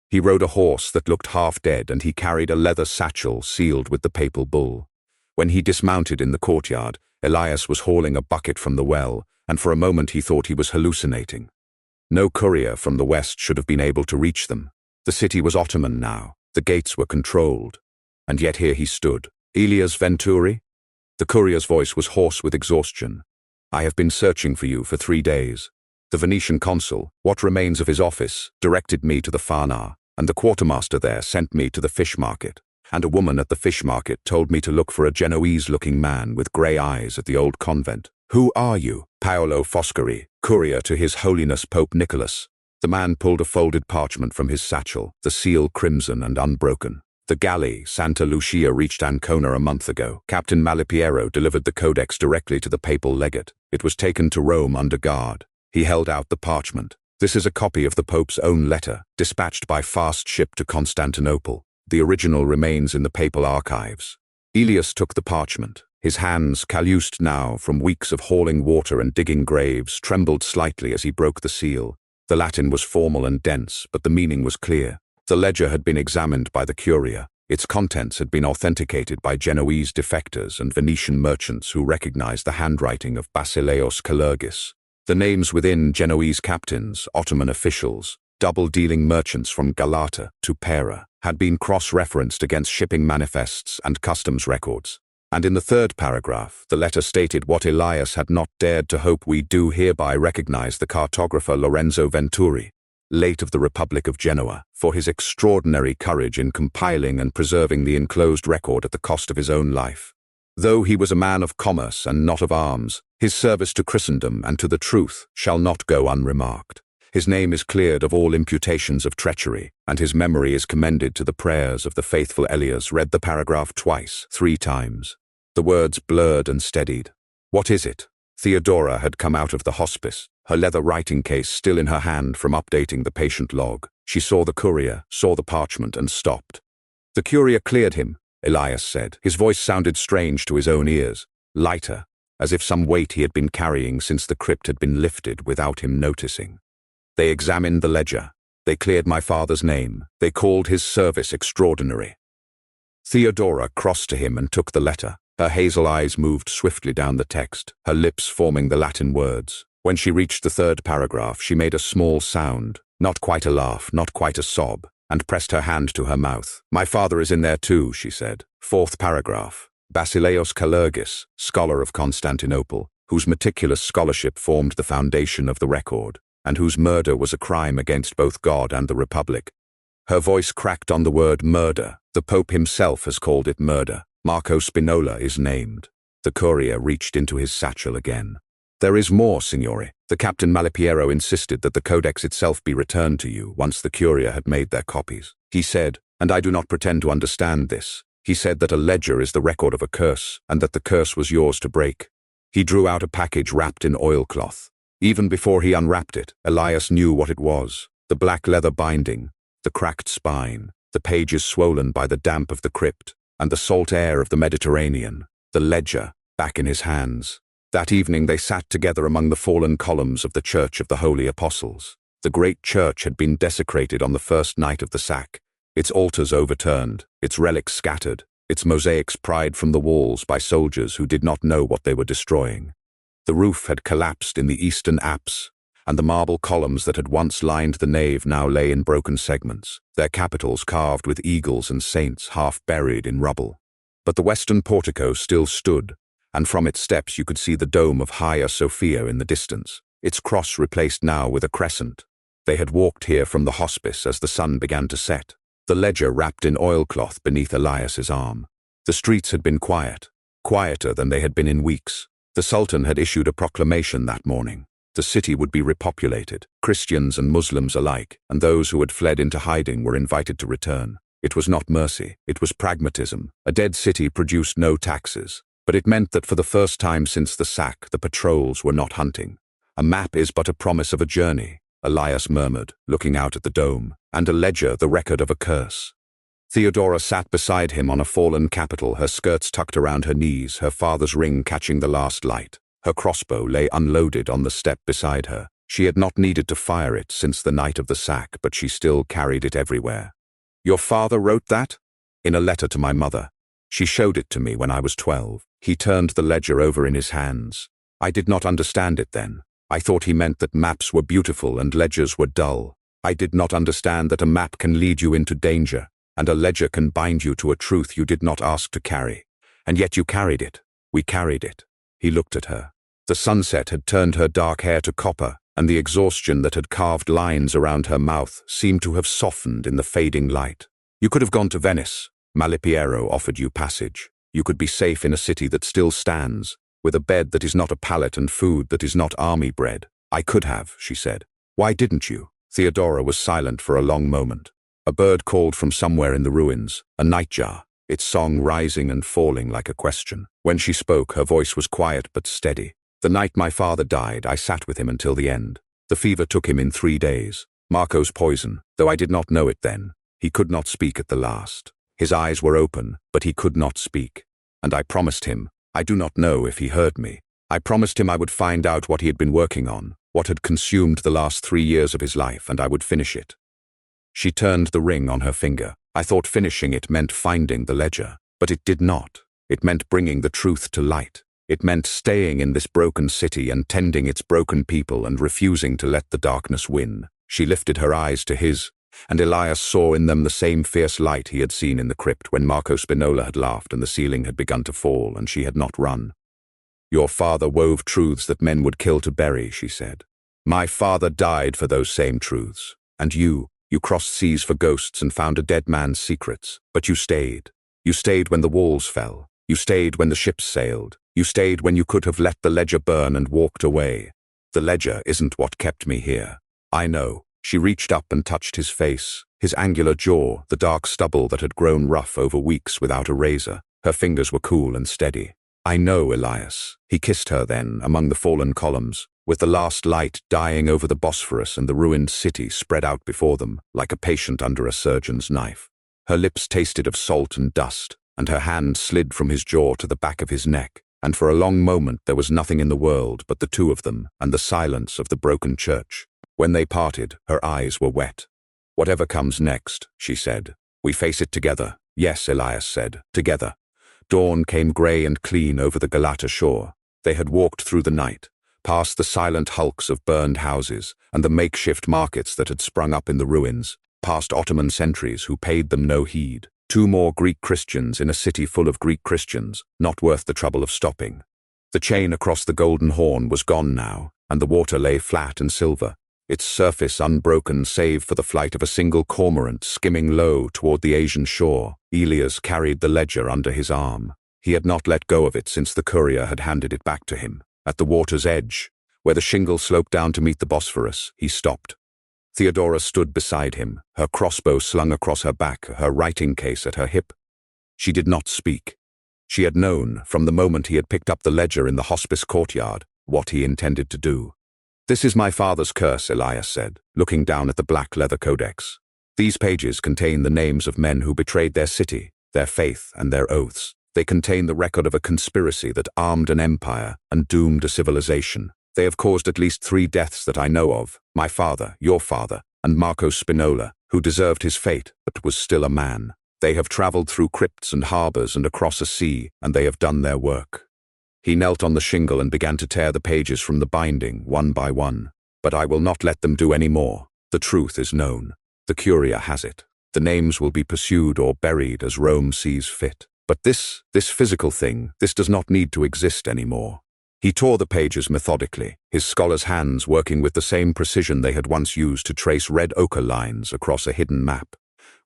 He rode a horse that looked half dead, and he carried a leather satchel sealed with the papal bull. When he dismounted in the courtyard, Elias was hauling a bucket from the well, and for a moment he thought he was hallucinating. No courier from the west should have been able to reach them. The city was Ottoman now, the gates were controlled. And yet here he stood. Elias Venturi? The courier's voice was hoarse with exhaustion. I have been searching for you for 3 days. The Venetian consul, what remains of his office, directed me to the Fana, and the quartermaster there sent me to the fish market. And a woman at the fish market told me to look for a Genoese-looking man with grey eyes at the old convent. Who are you? Paolo Foscari, courier to His Holiness Pope Nicholas. The man pulled a folded parchment from his satchel, the seal crimson and unbroken. The galley, Santa Lucia, reached Ancona a month ago. Captain Malipiero delivered the codex directly to the papal legate. It was taken to Rome under guard. He held out the parchment. This is a copy of the Pope's own letter, dispatched by fast ship to Constantinople. The original remains in the papal archives. Elias took the parchment. His hands, calloused now from weeks of hauling water and digging graves, trembled slightly as he broke the seal. The Latin was formal and dense, but the meaning was clear. The ledger had been examined by the curia. Its contents had been authenticated by Genoese defectors and Venetian merchants who recognized the handwriting of Elias Kalergis. The names within: Genoese captains, Ottoman officials, double-dealing merchants from Galata to Pera, had been cross-referenced against shipping manifests and customs records. And in the third paragraph, the letter stated what Elias had not dared to hope: we do hereby recognize the cartographer Lorenzo Venturi, late of the Republic of Genoa, for his extraordinary courage in compiling and preserving the enclosed record at the cost of his own life. Though he was a man of commerce and not of arms, his service to Christendom and to the truth shall not go unremarked. His name is cleared of all imputations of treachery, and his memory is commended to the prayers of the faithful. Elias read the paragraph twice, 3 times. The words blurred and steadied. What is it? Theodora had come out of the hospice, her leather writing case still in her hand from updating the patient log. She saw the courier, saw the parchment, and stopped. The courier cleared him, Elias said. His voice sounded strange to his own ears, lighter, as if some weight he had been carrying since the crypt had been lifted without him noticing. They examined the ledger. They cleared my father's name. They called his service extraordinary. Theodora crossed to him and took the letter. Her hazel eyes moved swiftly down the text, her lips forming the Latin words. When she reached the 3rd paragraph, she made a small sound, not quite a laugh, not quite a sob, and pressed her hand to her mouth. My father is in there too, she said. 4th paragraph. Elias Kalergis, scholar of Constantinople, whose meticulous scholarship formed the foundation of the record, and whose murder was a crime against both God and the Republic. Her voice cracked on the word murder. The Pope himself has called it murder. Marco Spinola is named. The courier reached into his satchel again. There is more, signore. The Captain Malipiero insisted that the codex itself be returned to you once the courier had made their copies. He said, and I do not pretend to understand this, he said that a ledger is the record of a curse, and that the curse was yours to break. He drew out a package wrapped in oilcloth. Even before he unwrapped it, Elias knew what it was: the black leather binding, the cracked spine, the pages swollen by the damp of the crypt, and the salt air of the Mediterranean, the ledger, back in his hands. That evening they sat together among the fallen columns of the Church of the Holy Apostles. The great church had been desecrated on the first night of the sack, its altars overturned, its relics scattered, its mosaics pried from the walls by soldiers who did not know what they were destroying. The roof had collapsed in the eastern apse, and the marble columns that had once lined the nave now lay in broken segments, their capitals carved with eagles and saints half buried in rubble. But the western portico still stood, and from its steps you could see the dome of Hagia Sophia in the distance, its cross replaced now with a crescent. They had walked here from the hospice as the sun began to set, the ledger wrapped in oilcloth beneath Elias's arm. The streets had been quiet, quieter than they had been in weeks. The Sultan had issued a proclamation that morning. The city would be repopulated, Christians and Muslims alike, and those who had fled into hiding were invited to return. It was not mercy, it was pragmatism. A dead city produced no taxes, but it meant that for the first time since the sack, the patrols were not hunting. A map is but a promise of a journey, Elias murmured, looking out at the dome, and a ledger the record of a curse. Theodora sat beside him on a fallen capital, her skirts tucked around her knees, her father's ring catching the last light. Her crossbow lay unloaded on the step beside her. She had not needed to fire it since the night of the sack, but she still carried it everywhere. "Your father wrote that?" "In a letter to my mother. She showed it to me when I was 12. He turned the ledger over in his hands. I did not understand it then. I thought he meant that maps were beautiful and ledgers were dull. I did not understand that a map can lead you into danger, and a ledger can bind you to a truth you did not ask to carry. And yet you carried it. We carried it." He looked at her. The sunset had turned her dark hair to copper, and the exhaustion that had carved lines around her mouth seemed to have softened in the fading light. "You could have gone to Venice. Malipiero offered you passage. You could be safe in a city that still stands, with a bed that is not a pallet and food that is not army bread." "I could have," she said. "Why didn't you?" Theodora was silent for a long moment. A bird called from somewhere in the ruins, a nightjar, its song rising and falling like a question. When she spoke, her voice was quiet but steady. "The night my father died, I sat with him until the end. The fever took him in 3 days. Marco's poison, though I did not know it then. He could not speak at the last. His eyes were open, but he could not speak. And I promised him, I do not know if he heard me. I promised him I would find out what he had been working on, what had consumed the last 3 years of his life, and I would finish it." She turned the ring on her finger. "I thought finishing it meant finding the ledger, but it did not. It meant bringing the truth to light. It meant staying in this broken city and tending its broken people and refusing to let the darkness win." She lifted her eyes to his, and Elias saw in them the same fierce light he had seen in the crypt when Marco Spinola had laughed and the ceiling had begun to fall and she had not run. "Your father wove truths that men would kill to bury," she said. "My father died for those same truths. And you crossed seas for ghosts and found a dead man's secrets. But you stayed. You stayed when the walls fell. You stayed when the ships sailed. You stayed when you could have let the ledger burn and walked away. The ledger isn't what kept me here. I know." She reached up and touched his face, his angular jaw, the dark stubble that had grown rough over weeks without a razor. Her fingers were cool and steady. "I know, Elias." He kissed her then, among the fallen columns, with the last light dying over the Bosphorus and the ruined city spread out before them, like a patient under a surgeon's knife. Her lips tasted of salt and dust, and her hand slid from his jaw to the back of his neck, and for a long moment there was nothing in the world but the two of them and the silence of the broken church. When they parted, her eyes were wet. "Whatever comes next," she said, "we face it together." "Yes," Elias said, "together." Dawn came grey and clean over the Galata shore. They had walked through the night, past the silent hulks of burned houses and the makeshift markets that had sprung up in the ruins, past Ottoman sentries who paid them no heed. 2 more Greek Christians in a city full of Greek Christians, not worth the trouble of stopping. The chain across the Golden Horn was gone now, and the water lay flat and silver, its surface unbroken save for the flight of a single cormorant skimming low toward the Asian shore. Elias carried the ledger under his arm. He had not let go of it since the courier had handed it back to him. At the water's edge, where the shingle sloped down to meet the Bosphorus, he stopped. Theodora stood beside him, her crossbow slung across her back, her writing case at her hip. She did not speak. She had known, from the moment he had picked up the ledger in the hospice courtyard, what he intended to do. "This is my father's curse," Elias said, looking down at the black leather codex. "These pages contain the names of men who betrayed their city, their faith, and their oaths. They contain the record of a conspiracy that armed an empire and doomed a civilization. They have caused at least 3 deaths that I know of, my father, your father, and Marco Spinola, who deserved his fate but was still a man. They have traveled through crypts and harbors and across a sea, and they have done their work." He knelt on the shingle and began to tear the pages from the binding, one by one. "But I will not let them do any more. The truth is known. The courier has it. The names will be pursued or buried as Rome sees fit. But this physical thing, this does not need to exist anymore." He tore the pages methodically, his scholar's hands working with the same precision they had once used to trace red ochre lines across a hidden map.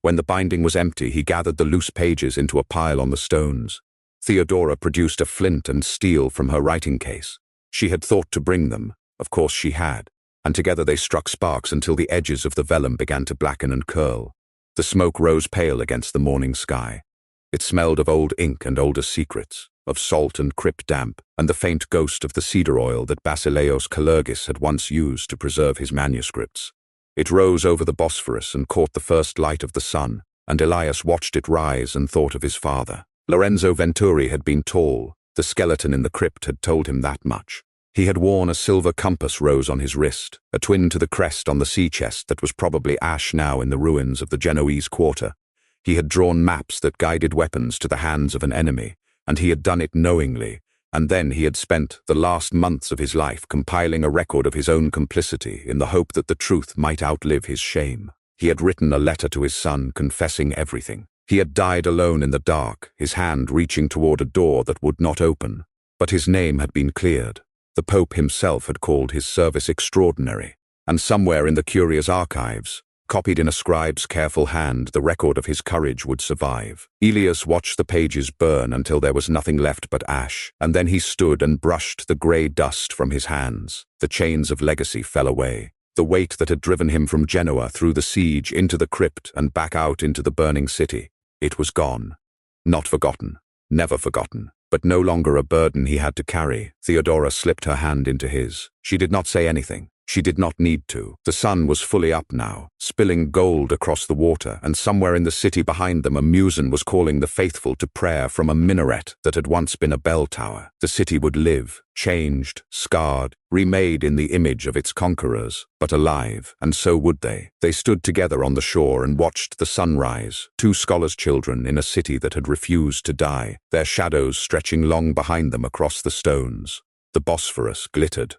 When the binding was empty, he gathered the loose pages into a pile on the stones. Theodora produced a flint and steel from her writing case. She had thought to bring them, of course she had, and together they struck sparks until the edges of the vellum began to blacken and curl. The smoke rose pale against the morning sky. It smelled of old ink and older secrets, of salt and crypt damp, and the faint ghost of the cedar oil that Elias Kalergis had once used to preserve his manuscripts. It rose over the Bosphorus and caught the first light of the sun, and Elias watched it rise and thought of his father. Lorenzo Venturi had been tall. The skeleton in the crypt had told him that much. He had worn a silver compass rose on his wrist, a twin to the crest on the sea chest that was probably ash now in the ruins of the Genoese quarter. He had drawn maps that guided weapons to the hands of an enemy, and he had done it knowingly, and then he had spent the last months of his life compiling a record of his own complicity in the hope that the truth might outlive his shame. He had written a letter to his son confessing everything. He had died alone in the dark, his hand reaching toward a door that would not open. But his name had been cleared. The Pope himself had called his service extraordinary, and somewhere in the curious archives, copied in a scribe's careful hand, the record of his courage would survive. Elias watched the pages burn until there was nothing left but ash, and then he stood and brushed the grey dust from his hands. The chains of legacy fell away. The weight that had driven him from Genoa through the siege into the crypt and back out into the burning city, it was gone. Not forgotten, never forgotten, but no longer a burden he had to carry. Theodora slipped her hand into his. She did not say anything. She did not need to. The sun was fully up now, spilling gold across the water, and somewhere in the city behind them a muezzin was calling the faithful to prayer from a minaret that had once been a bell tower. The city would live, changed, scarred, remade in the image of its conquerors, but alive, and so would they. They stood together on the shore and watched the sunrise, two scholars' children in a city that had refused to die, their shadows stretching long behind them across the stones. The Bosphorus glittered.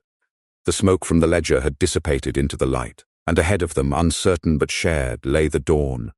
The smoke from the ledger had dissipated into the light, and ahead of them, uncertain but shared, lay the dawn.